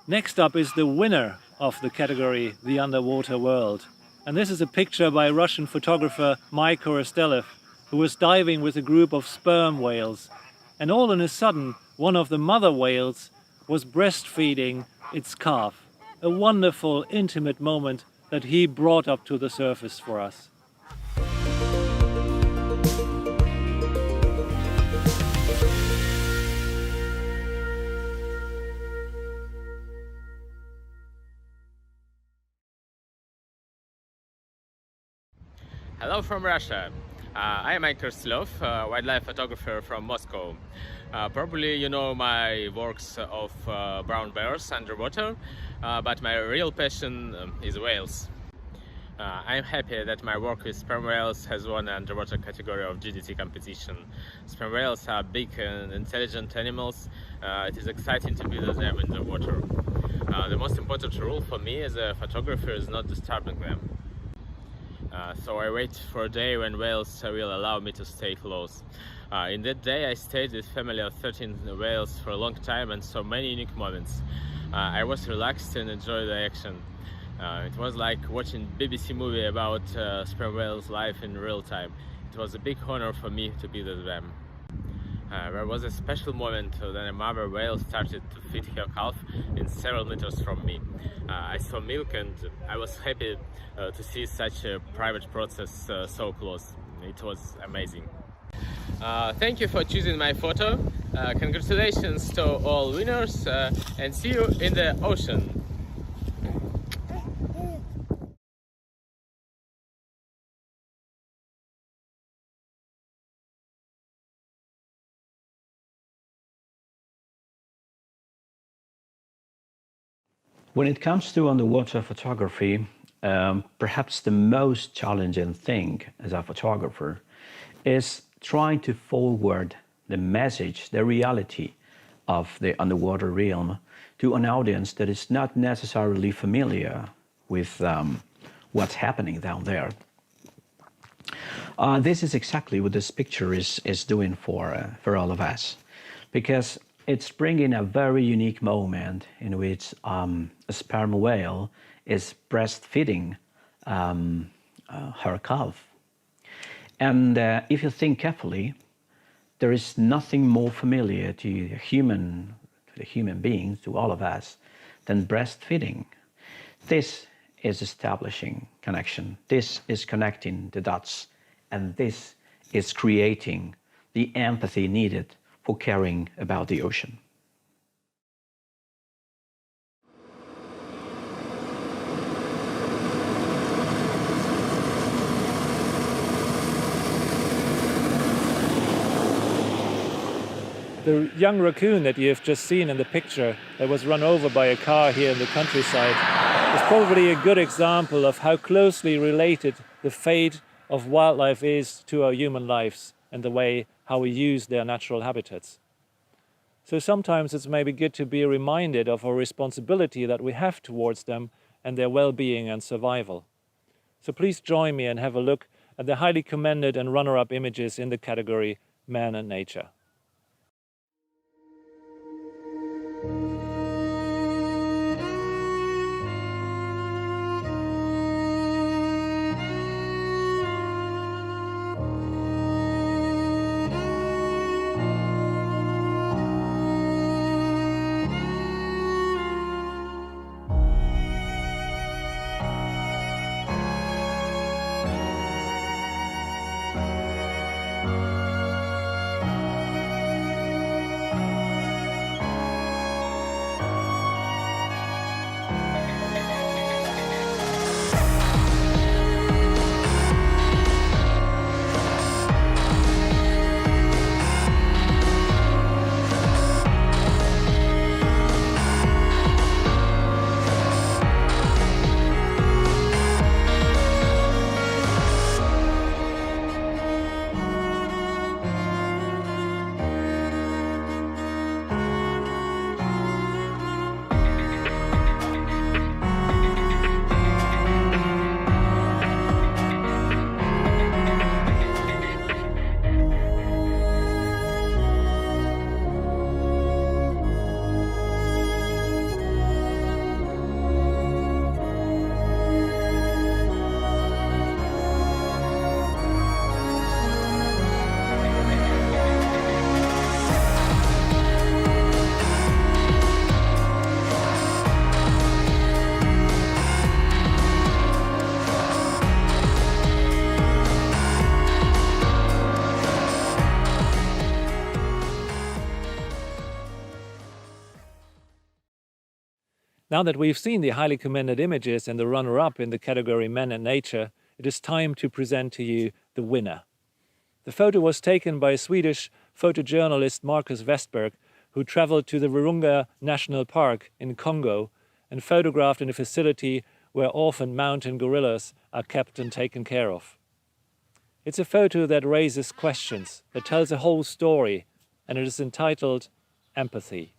Next up is the winner of the category The Underwater World. And this is a picture by Russian photographer Mike Korostelev, who was diving with a group of sperm whales. And all of a sudden, one of the mother whales was breastfeeding its calf. A wonderful, intimate moment that he brought up to the surface for us. Hello from Russia. I am Mike Korostelev, wildlife photographer from Moscow. Probably you know my works of brown bears underwater, but my real passion is whales. I am happy that my work with sperm whales has won an underwater category of GDT competition. Sperm whales are big and intelligent animals. It is exciting to be with them in the water. The most important rule for me as a photographer is not disturbing them. So I wait for a day when whales will allow me to stay close. In that day I stayed with a family of 13 whales for a long time and saw many unique moments. I was relaxed and enjoyed the action. It was like watching BBC movie about sperm whales' life in real time. It was a big honor for me to be with them. There was a special moment when a mother whale started to feed her calf in several meters from me. I saw milk and I was happy to see such a private process so close. It was amazing. Thank you for choosing my photo. Congratulations to all winners and see you in the ocean. When it comes to underwater photography, perhaps the most challenging thing as a photographer is trying to forward the message, the reality of the underwater realm to an audience that is not necessarily familiar with what's happening down there. This is exactly what this picture is doing for all of us, because it's bringing a very unique moment in which a sperm whale is breastfeeding her calf. And if you think carefully, there is nothing more familiar to the human beings, to all of us, than breastfeeding. This is establishing connection. This is connecting the dots. And this is creating the empathy needed for caring about the ocean. The young raccoon that you have just seen in the picture that was run over by a car here in the countryside is probably a good example of how closely related the fate of wildlife is to our human lives and the way how we use their natural habitats. So sometimes it's maybe good to be reminded of our responsibility that we have towards them and their well-being and survival. So please join me and have a look at the highly commended and runner-up images in the category Man and Nature. Now that we've seen the highly commended images and the runner-up in the category Men and Nature, it is time to present to you the winner. The photo was taken by Swedish photojournalist Marcus Westberg, who traveled to the Virunga National Park in Congo and photographed in a facility where orphaned mountain gorillas are kept and taken care of. It's a photo that raises questions, that tells a whole story, and it is entitled Empathy.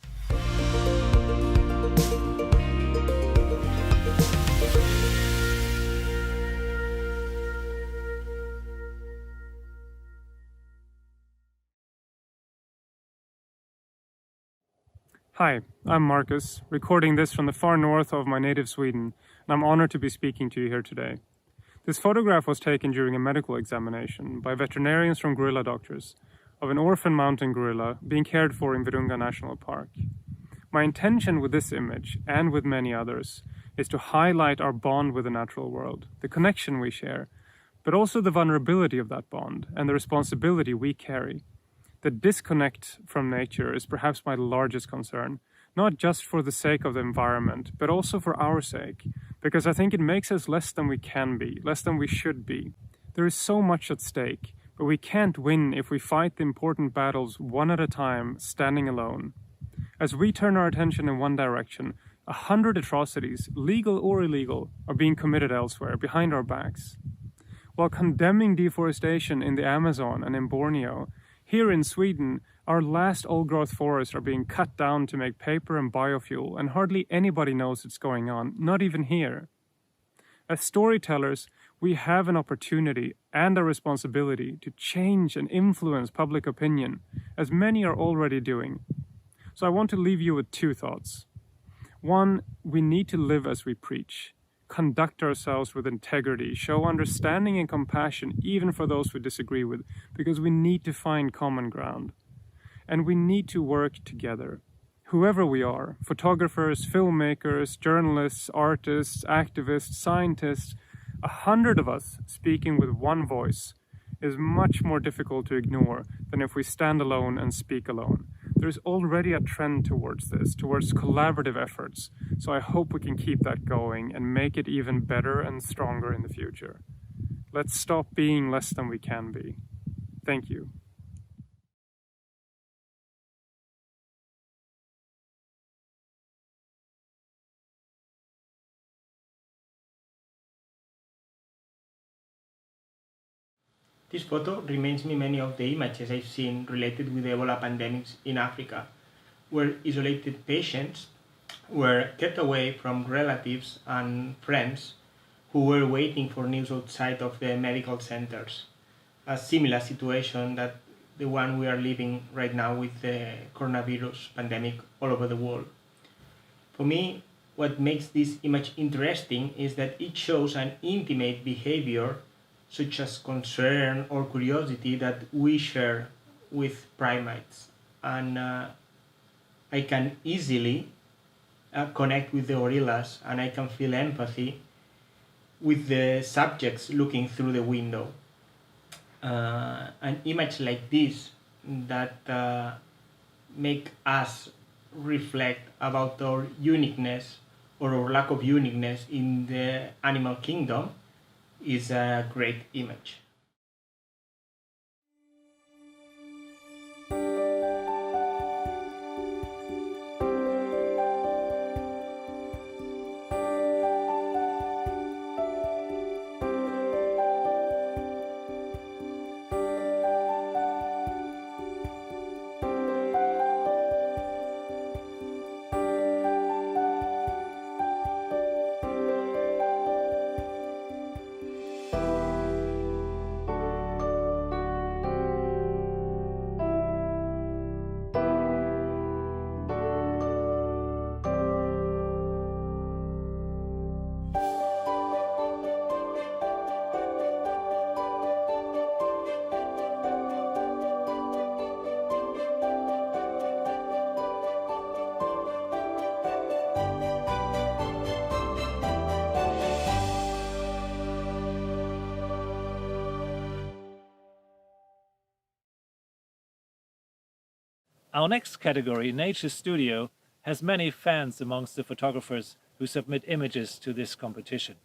Hi, I'm Marcus, recording this from the far north of my native Sweden, and I'm honored to be speaking to you here today. This photograph was taken during a medical examination by veterinarians from gorilla doctors of an orphan mountain gorilla being cared for in Virunga National Park. My intention with this image, and with many others, is to highlight our bond with the natural world, the connection we share, but also the vulnerability of that bond and the responsibility we carry. The disconnect from nature is perhaps my largest concern, not just for the sake of the environment, but also for our sake, because I think it makes us less than we can be, less than we should be. There is so much at stake, but we can't win if we fight the important battles one at a time, standing alone. As we turn our attention in one direction, 100 atrocities, legal or illegal, are being committed elsewhere, behind our backs. While condemning deforestation in the Amazon and in Borneo, here in Sweden, our last old-growth forests are being cut down to make paper and biofuel, and hardly anybody knows it's going on, not even here. As storytellers, we have an opportunity and a responsibility to change and influence public opinion, as many are already doing. So I want to leave you with two thoughts. One, we need to live as we preach, conduct ourselves with integrity, show understanding and compassion even for those we disagree with, because we need to find common ground. And we need to work together. Whoever we are, photographers, filmmakers, journalists, artists, activists, scientists, 100 of us speaking with one voice is much more difficult to ignore than if we stand alone and speak alone. There's already a trend towards this, towards collaborative efforts, so I hope we can keep that going and make it even better and stronger in the future. Let's stop being less than we can be. Thank you. This photo reminds me many of the images I've seen related with the Ebola pandemics in Africa, where isolated patients were kept away from relatives and friends who were waiting for news outside of the medical centers. A similar situation that the one we are living right now with the coronavirus pandemic all over the world. For me, what makes this image interesting is that it shows an intimate behavior such as concern or curiosity that we share with primates. And I can easily connect with the gorillas, and I can feel empathy with the subjects looking through the window. An image like this that make us reflect about our uniqueness or our lack of uniqueness in the animal kingdom is a great image. Our next category, Nature Studio, has many fans amongst the photographers who submit images to this competition.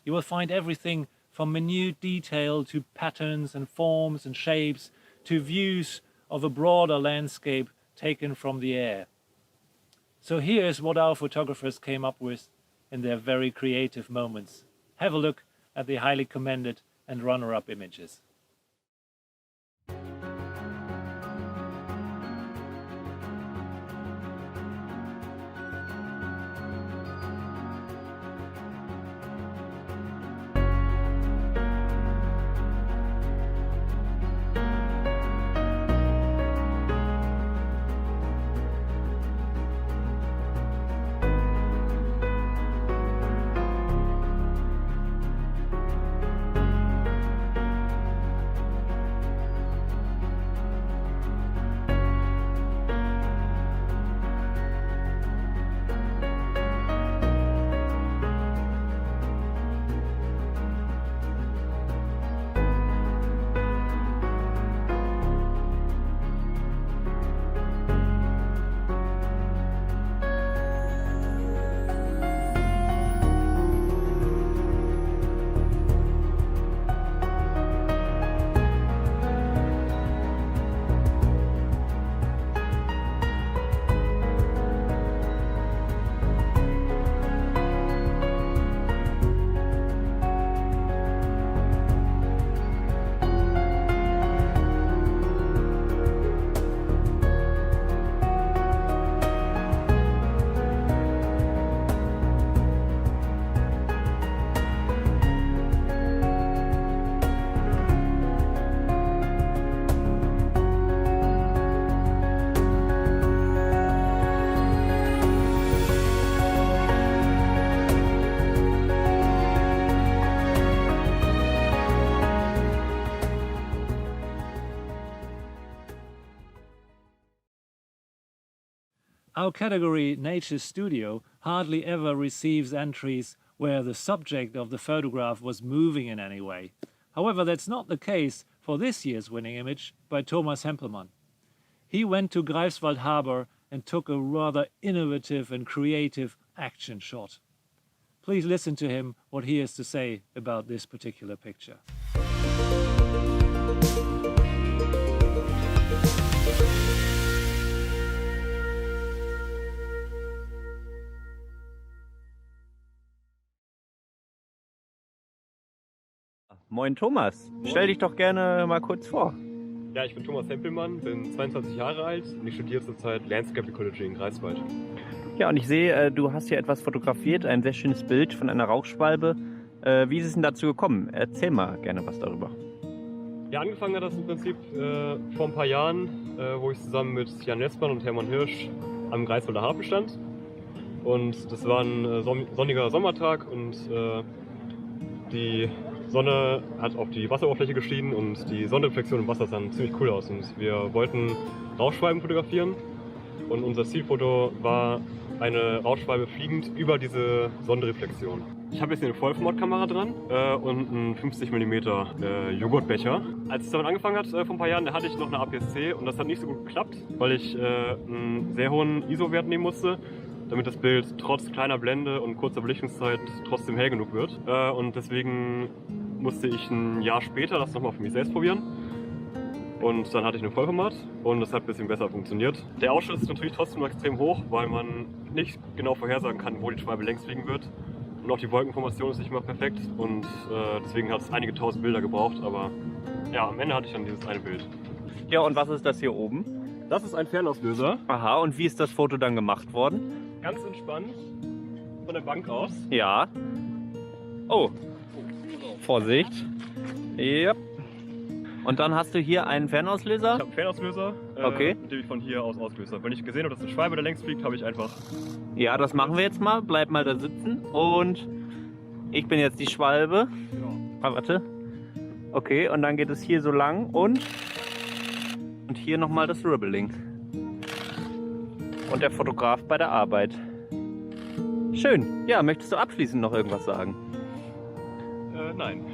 You will find everything from minute detail to patterns and forms and shapes to views of a broader landscape taken from the air. So here's what our photographers came up with in their very creative moments. Have a look at the highly commended and runner-up images. Our category, Nature Studio, hardly ever receives entries where the subject of the photograph was moving in any way. However, that's not the case for this year's winning image by Thomas Hempelmann. He went to Greifswald Harbor and took a rather innovative and creative action shot. Please listen to him, what he has to say about this particular picture. Moin Thomas, stell dich doch gerne mal kurz vor. Ja, ich bin Thomas Hempelmann, bin 22 Jahre alt und ich studiere zurzeit Landscape Ecology in Greifswald. Ja, und ich sehe, du hast hier etwas fotografiert, ein sehr schönes Bild von einer Rauchschwalbe. Wie ist es denn dazu gekommen? Erzähl mal gerne was darüber. Ja, angefangen hat das im Prinzip vor ein paar Jahren, wo ich zusammen mit Jan Westmann und Hermann Hirsch am Greifswalder Hafen stand. Und das war ein sonniger Sommertag und die Sonne hat auf die Wasseroberfläche geschienen und die Sonnenreflexion im Wasser sah ziemlich cool aus. Und wir wollten Rauchschwalben fotografieren und unser Zielfoto war eine Rauchschwalbe fliegend über diese Sonnenreflexion. Ich habe jetzt eine Vollformatkamera dran und einen 50 mm Joghurtbecher. Als es damit angefangen hat vor ein paar Jahren, da hatte ich noch eine APS-C und das hat nicht so gut geklappt, weil ich einen sehr hohen ISO-Wert nehmen musste, damit das Bild trotz kleiner Blende und kurzer Belichtungszeit trotzdem hell genug wird. Und deswegen musste ich ein Jahr später das nochmal für mich selbst probieren. Und dann hatte ich ein Vollformat und das hat ein bisschen besser funktioniert. Der Ausschuss ist natürlich trotzdem noch extrem hoch, weil man nicht genau vorhersagen kann, wo die Schwalbe längs fliegen wird. Und auch die Wolkenformation ist nicht immer perfekt und deswegen hat es einige tausend Bilder gebraucht, aber ja, am Ende hatte ich dann dieses eine Bild. Ja, und was ist das hier oben? Das ist ein Fernauslöser. Aha, und wie ist das Foto dann gemacht worden? Ganz entspannt, von der Bank aus. Ja. Oh, Vorsicht. Ja. Und dann hast du hier einen Fernauslöser? Ich habe einen Fernauslöser, okay, mit dem ich von hier aus auslöse. Wenn ich gesehen habe, dass eine Schwalbe da längs fliegt, habe ich einfach... Ja, das machen wir jetzt mal. Bleib mal da sitzen. Und ich bin jetzt die Schwalbe. Ja. Ah, warte. Okay, und dann geht es hier so lang und hier nochmal das Ribbling. Und der Fotograf bei der Arbeit. Schön. Ja, möchtest du abschließend noch irgendwas sagen? Nein.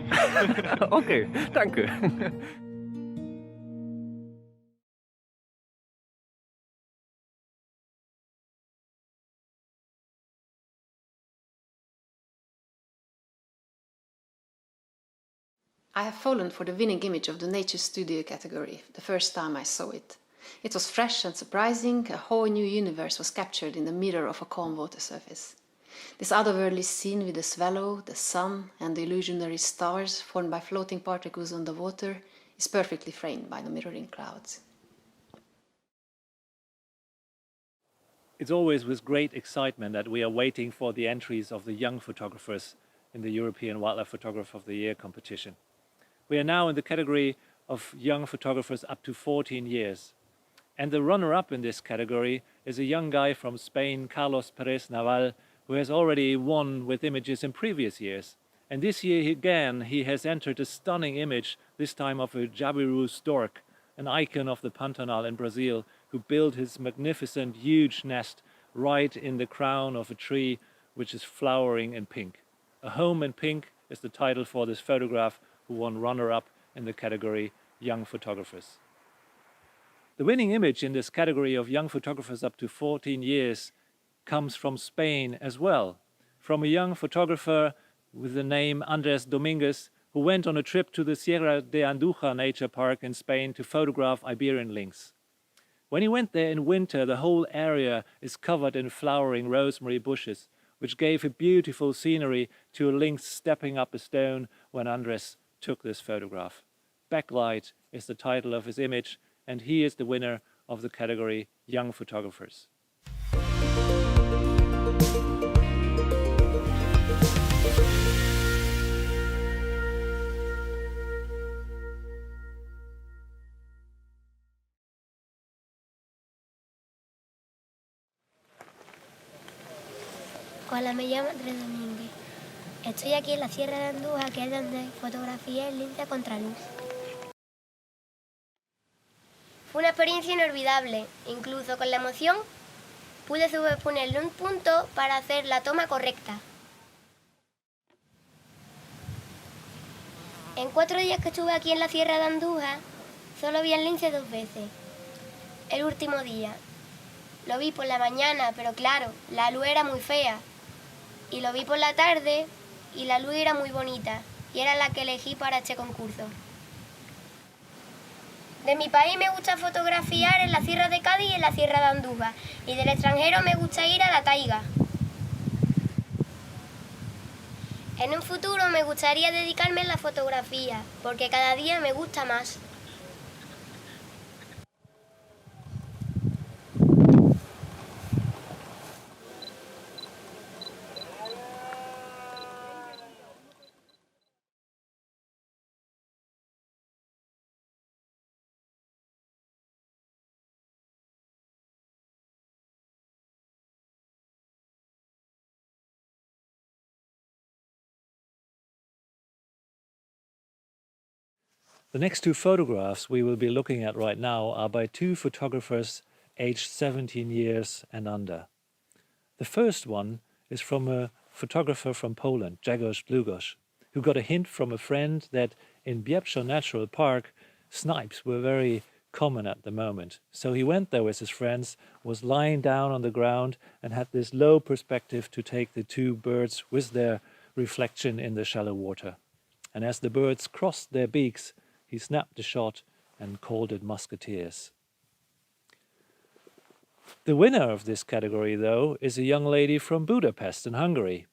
Okay, danke. I have fallen for the winning image of the Nature Studio category the first time I saw it. It was fresh and surprising, a whole new universe was captured in the mirror of a calm water surface. This otherworldly scene with the swallow, the sun and the illusionary stars formed by floating particles on the water is perfectly framed by the mirroring clouds. It's always with great excitement that we are waiting for the entries of the young photographers in the European Wildlife Photographer of the Year competition. We are now in the category of young photographers up to 14 years. And the runner-up in this category is a young guy from Spain, Carlos Perez Naval, who has already won with images in previous years. And this year again he has entered a stunning image, this time of a jabiru stork, an icon of the Pantanal in Brazil, who built his magnificent huge nest right in the crown of a tree which is flowering in pink. A Home in Pink is the title for this photograph, who won runner-up in the category Young Photographers. The winning image in this category of young photographers up to 14 years comes from Spain as well, from a young photographer with the name Andrés Dominguez, who went on a trip to the Sierra de Andújar Nature Park in Spain to photograph Iberian lynx. When he went there in winter, the whole area is covered in flowering rosemary bushes, which gave a beautiful scenery to a lynx stepping up a stone when Andrés took this photograph. Backlight is the title of his image, and he is the winner of the category Young Photographers. Hola, me llamo Andrés Domínguez. Estoy aquí en la Sierra de Andújar, que es donde fotografié el lince a contraluz. Fue una experiencia inolvidable, incluso con la emoción pude ponerle un punto para hacer la toma correcta. En 4 días que estuve aquí en la Sierra de Andújar, solo vi al lince 2 veces. El último día. Lo vi por la mañana, pero claro, la luz era muy fea. Y lo vi por la tarde y la luz era muy bonita. Y era la que elegí para este concurso. De mi país me gusta fotografiar en la Sierra de Cádiz y en la Sierra de Andújar. Y del extranjero me gusta ir a la taiga. En un futuro me gustaría dedicarme a la fotografía, porque cada día me gusta más. The next 2 photographs we will be looking at right now are by 2 photographers aged 17 years and under. The first one is from a photographer from Poland, Grzegorz Długosz, who got a hint from a friend that in Biebsza Natural Park, snipes were very common at the moment. So he went there with his friends, was lying down on the ground and had this low perspective to take the 2 birds with their reflection in the shallow water. And as the birds crossed their beaks, he snapped the shot and called it musketeers. The winner of this category, though, is a young lady from Budapest in Hungary.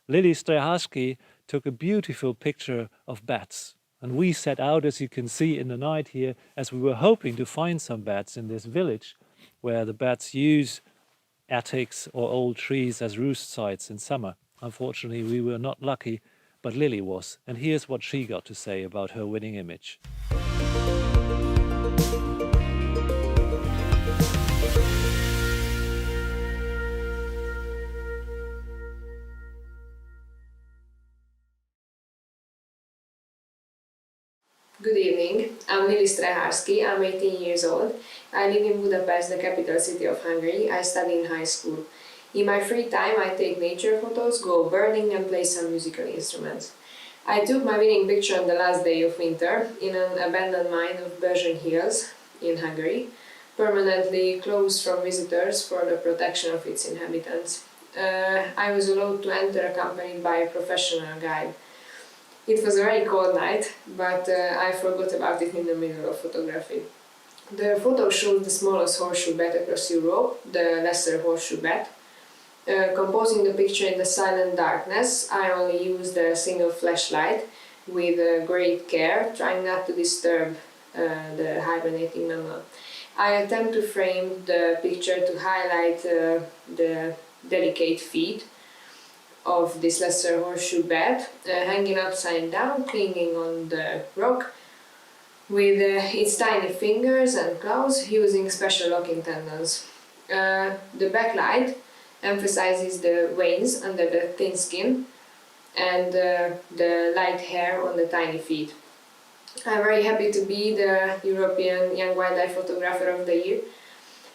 Lily Streharski took a beautiful picture of bats. And we set out, as you can see in the night here, as we were hoping to find some bats in this village, where the bats use attics or old trees as roost sites in summer. Unfortunately, we were not lucky, but Lily was. And here's what she got to say about her winning image. Good evening, I'm Lili Streharski, I'm 18 years old. I live in Budapest, the capital city of Hungary. I study in high school. In my free time I take nature photos, go birding and play some musical instruments. I took my winning picture on the last day of winter in an abandoned mine of Berzsen Hills in Hungary, permanently closed from visitors for the protection of its inhabitants. I was allowed to enter accompanied by a professional guide. It was a very cold night, but I forgot about it in the middle of photography. The photo shows the smallest horseshoe bat across Europe, the lesser horseshoe bat. Composing the picture in the silent darkness, I only used a single flashlight with great care, trying not to disturb the hibernating mammal. I attempt to frame the picture to highlight the delicate feet of this lesser horseshoe bat, hanging upside down, clinging on the rock, with its tiny fingers and claws using special locking tendons. The backlight emphasizes the veins under the thin skin and the light hair on the tiny feet. I'm very happy to be the European Young Wildlife Photographer of the Year.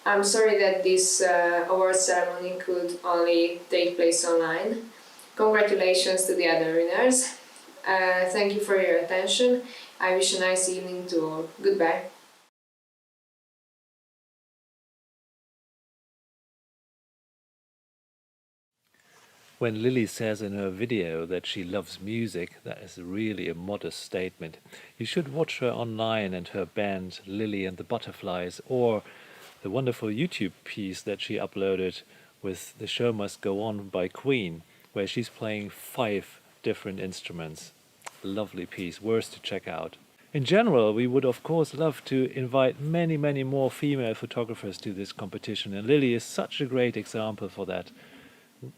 I'm sorry that this award ceremony could only take place online. Congratulations to the other winners. Thank you for your attention. I wish a nice evening to all. Goodbye. When Lily says in her video that she loves music, that is really a modest statement. You should watch her online and her band Lily and the Butterflies, or the wonderful YouTube piece that she uploaded with The Show Must Go On by Queen, where she's playing 5 different instruments. Lovely piece, worth to check out. In general, we would of course love to invite many more female photographers to this competition, and Lily is such a great example for that.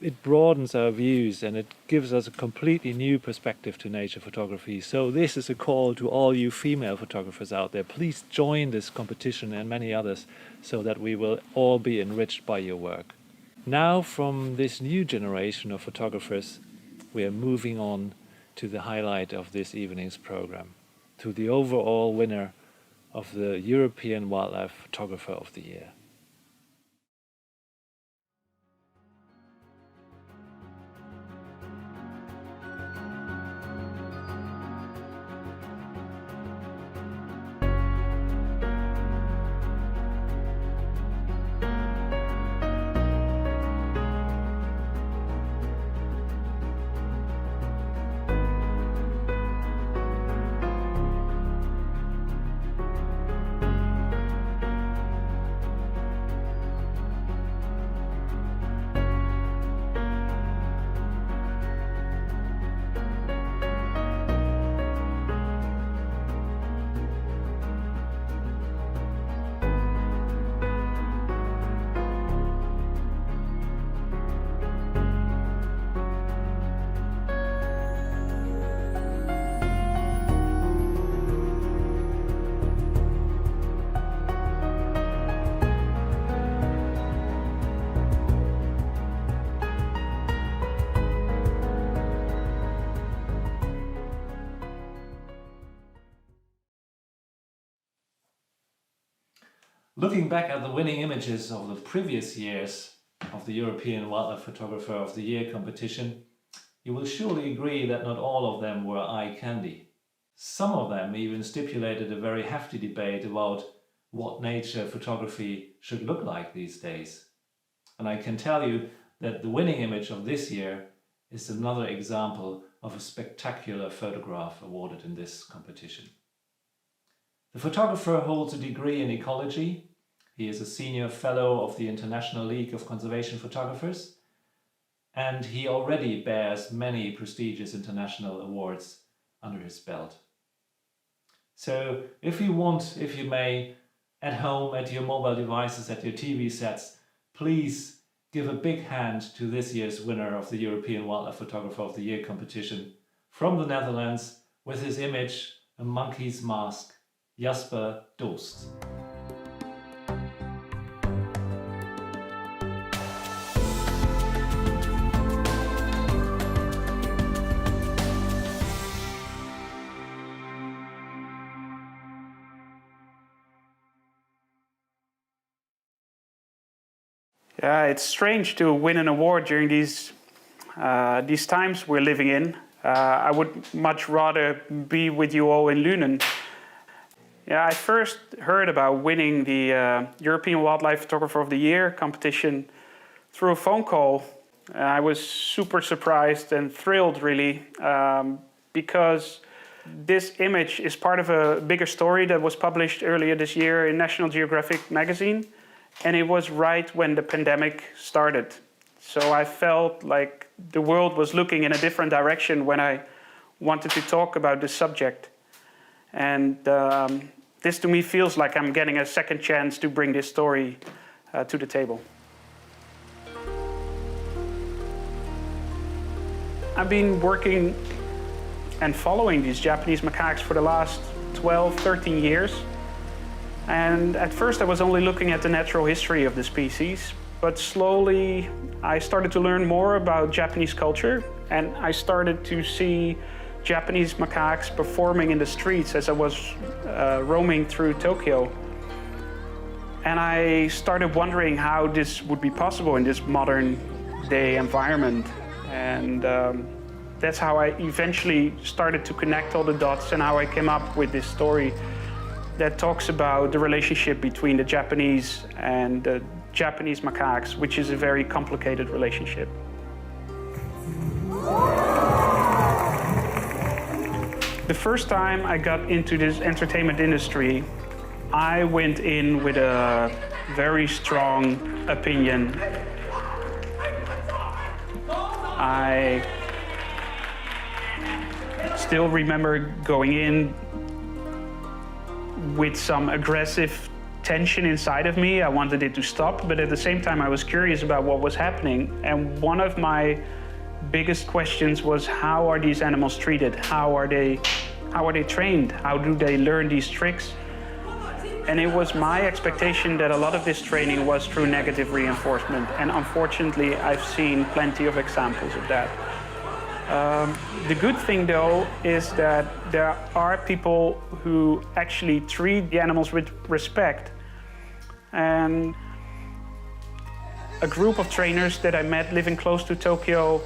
It broadens our views and it gives us a completely new perspective to nature photography. So this is a call to all you female photographers out there. Please join this competition and many others so that we will all be enriched by your work. Now, from this new generation of photographers, we are moving on to the highlight of this evening's program, to the overall winner of the European Wildlife Photographer of the Year. Looking back at the winning images of the previous years of the European Wildlife Photographer of the Year competition, you will surely agree that not all of them were eye candy. Some of them even stipulated a very hefty debate about what nature photography should look like these days. And I can tell you that the winning image of this year is another example of a spectacular photograph awarded in this competition. The photographer holds a degree in ecology. He is a senior fellow of the International League of Conservation Photographers, and he already bears many prestigious international awards under his belt. So if you may, at home, at your mobile devices, at your TV sets, please give a big hand to this year's winner of the European Wildlife Photographer of the Year competition from the Netherlands with his image, A Monkey's Mask, Jasper Dost. Yeah, it's strange to win an award during these times we're living in. I would much rather be with you all in Lunen. Yeah, I first heard about winning the European Wildlife Photographer of the Year competition through a phone call. I was super surprised and thrilled, really, because this image is part of a bigger story that was published earlier this year in National Geographic magazine. And it was right when the pandemic started. So I felt like the world was looking in a different direction when I wanted to talk about this subject. And this to me feels like I'm getting a second chance to bring this story to the table. I've been working and following these Japanese macaques for the last 12, 13 years. And at first I was only looking at the natural history of the species, but slowly I started to learn more about Japanese culture, and I started to see Japanese macaques performing in the streets as I was roaming through Tokyo. And I started wondering how this would be possible in this modern day environment. And that's how I eventually started to connect all the dots and how I came up with this story that talks about the relationship between the Japanese and the Japanese macaques, which is a very complicated relationship. The first time I got into this entertainment industry, I went in with a very strong opinion. I still remember going in with some aggressive tension inside of me. I wanted it to stop, but at the same time I was curious about what was happening. And one of my biggest questions was, how are these animals treated? How are they trained? How do they learn these tricks? And it was my expectation that a lot of this training was through negative reinforcement. And unfortunately, I've seen plenty of examples of that. The good thing, though, is that there are people who actually treat the animals with respect. And a group of trainers that I met living close to Tokyo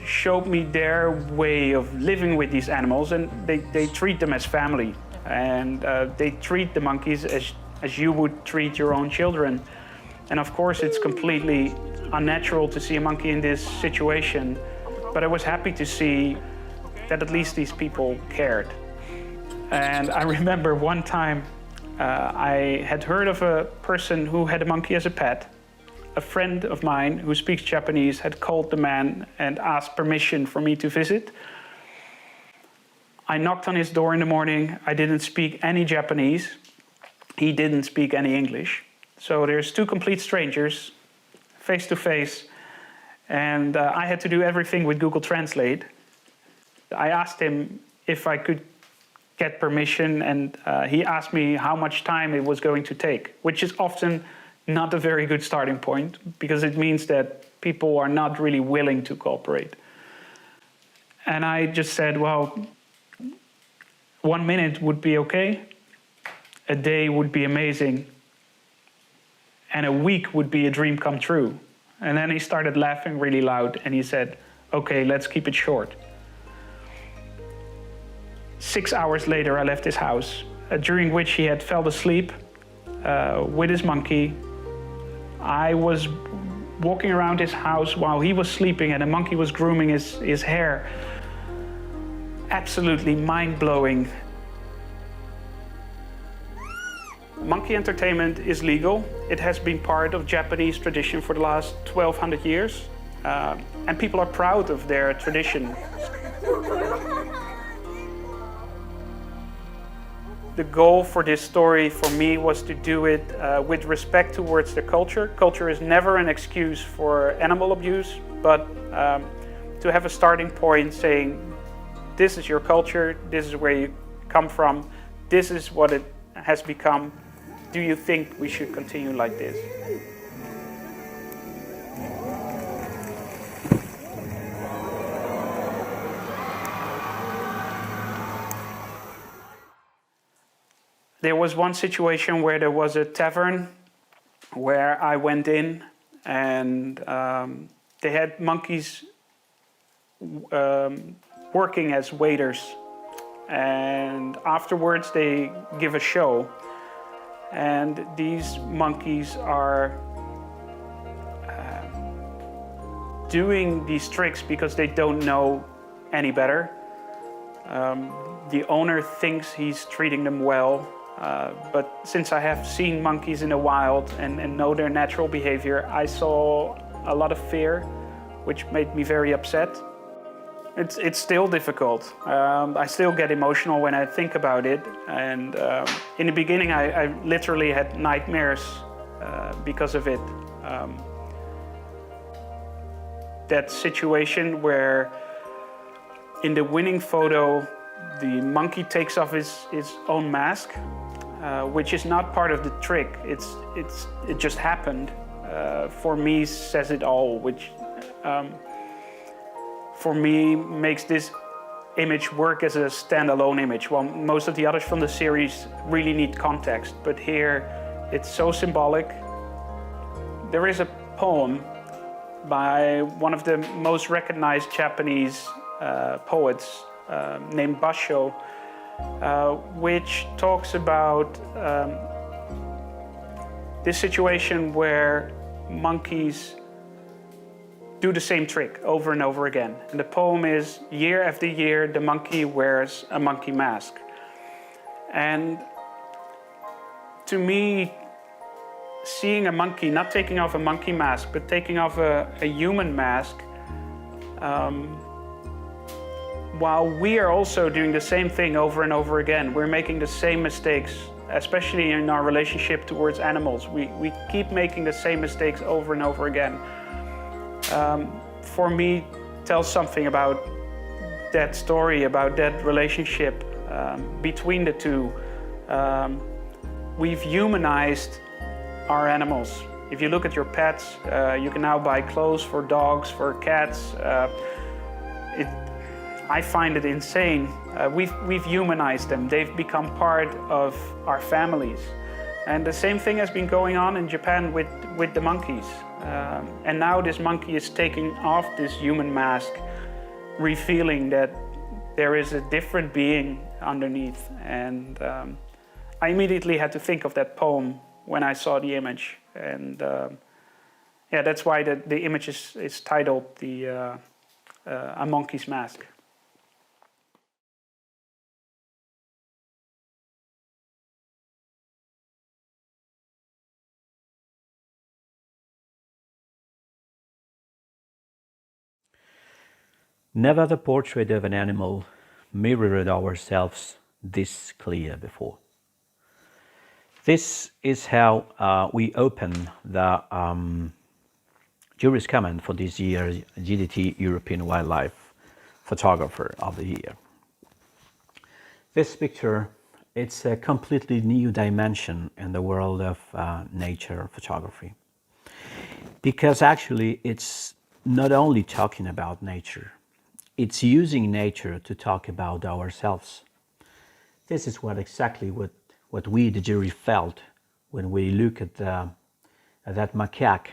showed me their way of living with these animals, and they treat them as family. And they treat the monkeys as you would treat your own children. And of course, it's completely unnatural to see a monkey in this situation. But I was happy to see that at least these people cared. And I remember one time I had heard of a person who had a monkey as a pet. A friend of mine who speaks Japanese had called the man and asked permission for me to visit. I knocked on his door in the morning. I didn't speak any Japanese. He didn't speak any English. So there's two complete strangers, face to face. And I had to do everything with Google Translate. I asked him if I could get permission, and he asked me how much time it was going to take, which is often not a very good starting point, because it means that people are not really willing to cooperate. And I just said, well, 1 minute would be okay. a day would be amazing and a week would be a dream come true. And then he started laughing really loud and he said, okay, let's keep it short. 6 hours later, I left his house, during which he had fell asleep with his monkey. I was walking around his house while he was sleeping and the monkey was grooming his hair. Absolutely mind-blowing. Monkey entertainment is legal. It has been part of Japanese tradition for the last 1200 years. And people are proud of their tradition. The goal for this story for me was to do it with respect towards the culture. Culture is never an excuse for animal abuse, but to have a starting point saying, this is your culture, this is where you come from, this is what it has become. Do you think we should continue like this? There was one situation where there was a tavern where I went in and they had monkeys working as waiters. And afterwards they give a show. And these monkeys are doing these tricks because they don't know any better. The owner thinks he's treating them well, but since I have seen monkeys in the wild and know their natural behavior, I saw a lot of fear, which made me very upset. It's still difficult. I still get emotional when I think about it. And in the beginning, I literally had nightmares because of it. That situation where in the winning photo, the monkey takes off his own mask, which is not part of the trick. It just happened. For me, says it all, which for me makes this image work as a standalone image. While most of the others from the series really need context, but here it's so symbolic. There is a poem by one of the most recognized Japanese poets named Basho, which talks about this situation where monkeys do the same trick over and over again. And the poem is, year after year, the monkey wears a monkey mask. And to me, seeing a monkey not taking off a monkey mask, but taking off a human mask, while we are also doing the same thing over and over again, we're making the same mistakes, especially in our relationship towards animals. We keep making the same mistakes over and over again. For me, tells something about that story, about that relationship between the two. We've humanized our animals. If you look at your pets, you can now buy clothes for dogs, for cats. I find it insane. We've humanized them. They've become part of our families. And the same thing has been going on in Japan with the monkeys. And now this monkey is taking off this human mask, revealing that there is a different being underneath. And I immediately had to think of that poem when I saw the image. And yeah, that's why the image is titled A Monkey's Mask. Never the portrait of an animal mirrored ourselves this clear before. This is how we open the jury's comment for this year's GDT European Wildlife Photographer of the Year. This picture, it's a completely new dimension in the world of nature photography. Because actually it's not only talking about nature, it's using nature to talk about ourselves. This is exactly what what we, the jury, felt when we look at that macaque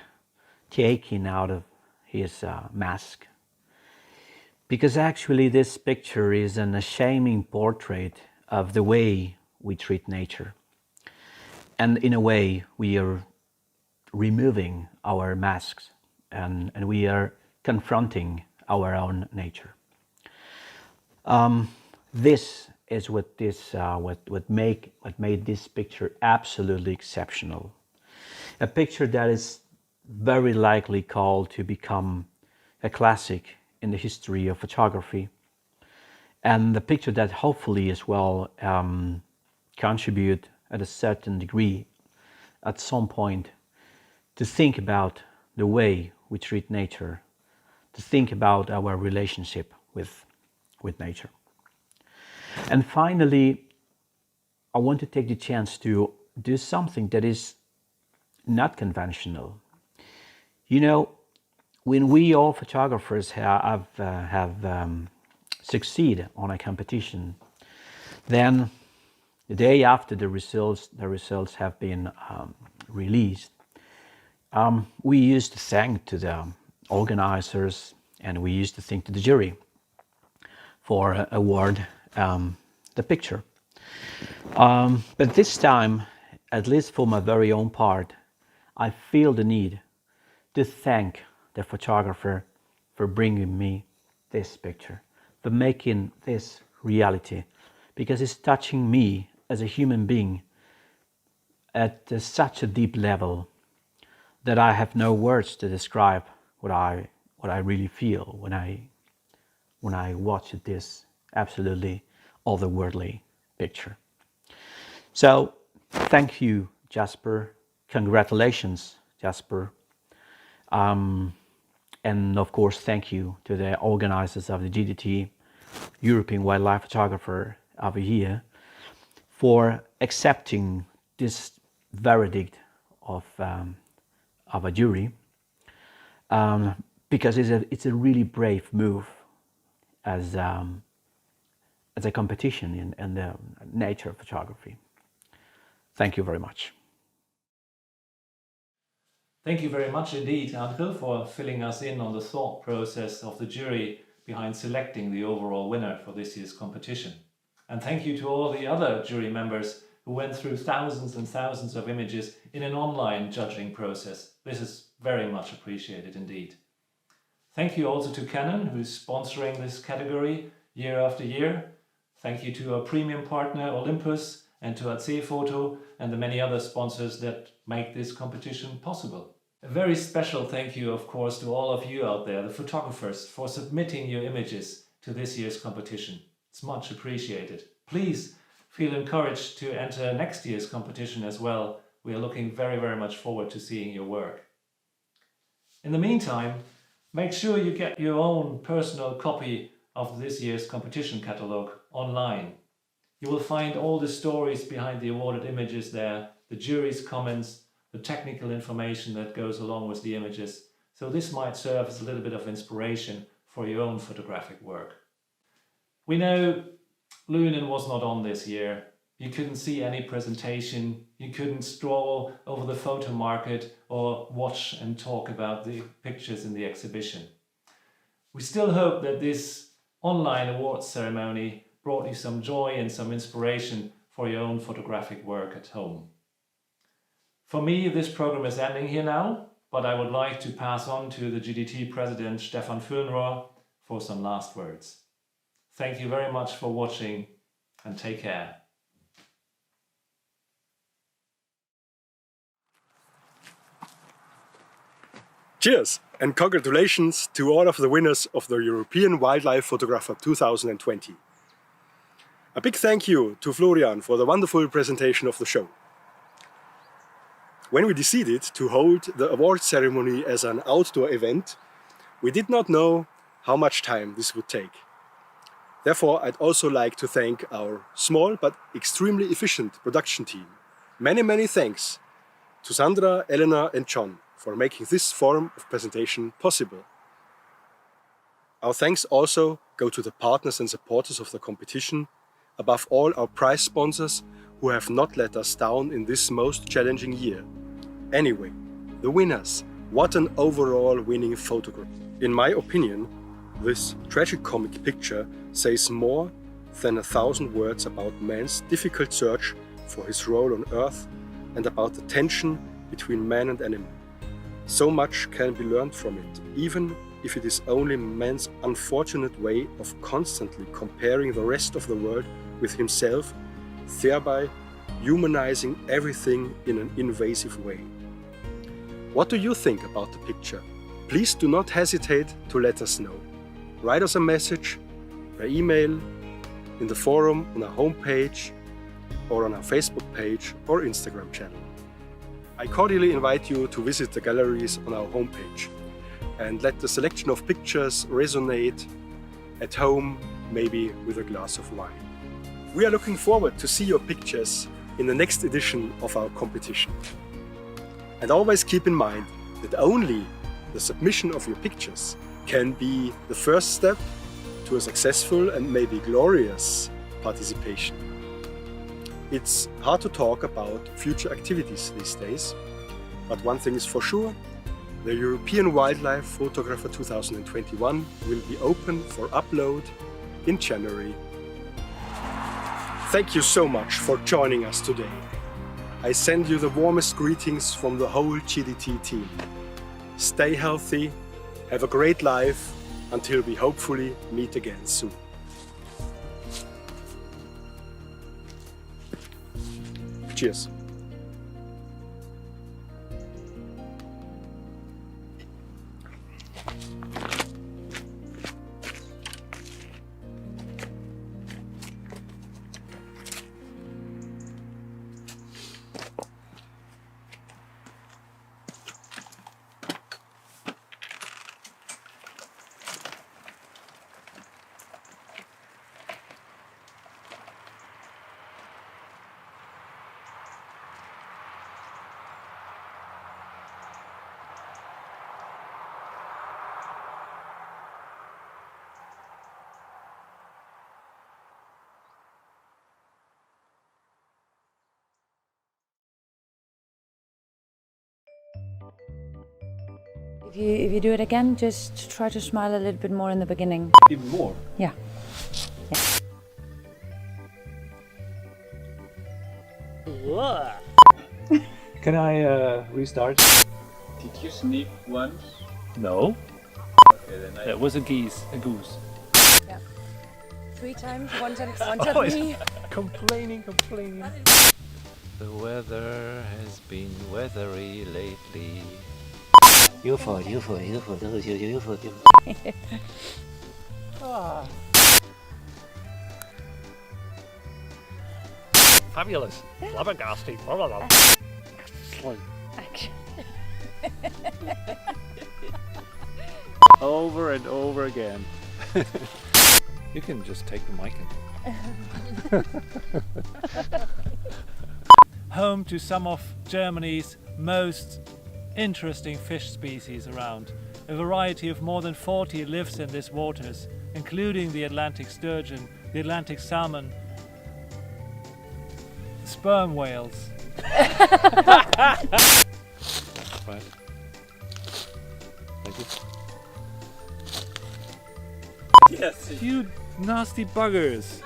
taking out of his mask. Because actually this picture is an ashaming portrait of the way we treat nature. And in a way, we are removing our masks and we are confronting our own nature. This is what made this picture absolutely exceptional. A picture that is very likely called to become a classic in the history of photography, and the picture that hopefully as well contribute at a certain degree at some point to think about the way we treat nature, to think about our relationship with nature. And finally, I want to take the chance to do something that is not conventional. You know, when we all photographers have succeed on a competition, then the day after the results have been released, we used to thank to the organizers and we used to thank to the jury for award the picture. But this time, at least for my very own part, I feel the need to thank the photographer for bringing me this picture, for making this reality, because it's touching me as a human being at such a deep level that I have no words to describe what I really feel when I watch this absolutely otherworldly picture. So thank you, Jasper. Congratulations, Jasper. And of course, thank you to the organizers of the GDT, European Wildlife Photographer of the Year, for accepting this verdict of a jury, because it's a really brave move as a competition in the nature of photography. Thank you very much. Thank you very much indeed, Andrew, for filling us in on the thought process of the jury behind selecting the overall winner for this year's competition. And thank you to all the other jury members who went through thousands and thousands of images in an online judging process. This is very much appreciated indeed. Thank you also to Canon, who's sponsoring this category year after year. Thank you to our premium partner Olympus and to AC Photo and the many other sponsors that make this competition possible. A very special thank you, of course, to all of you out there, the photographers, for submitting your images to this year's competition. It's much appreciated. Please feel encouraged to enter next year's competition as well. We are looking very, very much forward to seeing your work. In the meantime, make sure you get your own personal copy of this year's competition catalogue online. You will find all the stories behind the awarded images there, the jury's comments, the technical information that goes along with the images. So this might serve as a little bit of inspiration for your own photographic work. We know Lunan was not on this year. You couldn't see any presentation, you couldn't stroll over the photo market or watch and talk about the pictures in the exhibition. We still hope that this online awards ceremony brought you some joy and some inspiration for your own photographic work at home. For me, this program is ending here now, but I would like to pass on to the GDT President Stefan Fürnrohr for some last words. Thank you very much for watching and take care. Cheers and congratulations to all of the winners of the European Wildlife Photographer 2020. A big thank you to Florian for the wonderful presentation of the show. When we decided to hold the award ceremony as an outdoor event, we did not know how much time this would take. Therefore, I'd also like to thank our small but extremely efficient production team. Many thanks to Sandra, Elena and John for making this form of presentation possible. Our thanks also go to the partners and supporters of the competition, above all our prize sponsors who have not let us down in this most challenging year. Anyway, the winners. What an overall winning photograph. In my opinion, this tragicomic picture says more than 1,000 words about man's difficult search for his role on Earth and about the tension between man and animal. So much can be learned from it, even if it is only man's unfortunate way of constantly comparing the rest of the world with himself, thereby humanizing everything in an invasive way. What do you think about the picture? Please do not hesitate to let us know. Write us a message by email, in the forum, on our homepage, or on our Facebook page or Instagram channel. I cordially invite you to visit the galleries on our homepage and let the selection of pictures resonate at home, maybe with a glass of wine. We are looking forward to see your pictures in the next edition of our competition. And always keep in mind that only the submission of your pictures can be the first step to a successful and maybe glorious participation. It's hard to talk about future activities these days, but one thing is for sure, the European Wildlife Photographer 2021 will be open for upload in January. Thank you so much for joining us today. I send you the warmest greetings from the whole GDT team. Stay healthy, have a great life, until we hopefully meet again soon. Cheers. If you do it again, just try to smile a little bit more in the beginning. Even more? Yeah. Can I restart? Did you sneak once? No. Okay, then That was a goose. Yeah. 3 times, once at Oh, me. Complaining. The weather has been weathery lately. UFO. Ah. Fabulous. Flabbergasting. Action. Over and over again. You can just take the mic and... Home to some of Germany's most interesting fish species around. A variety of more than 40 lives in these waters, including the Atlantic sturgeon, the Atlantic salmon, sperm whales. Right. Thank you. Yes. You nasty buggers.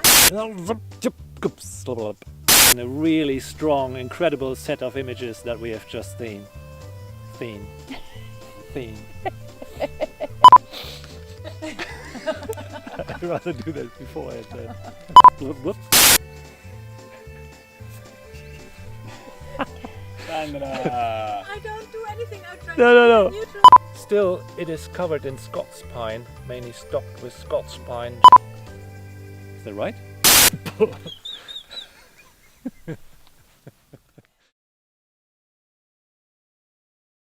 And a really strong, incredible set of images that we have just seen. I'd rather do that before I said. Whoop. Sandra! I don't do anything. I'm trying No. to be neutral. Still, it is covered in Scots pine, mainly stocked with Scots pine. Is that right?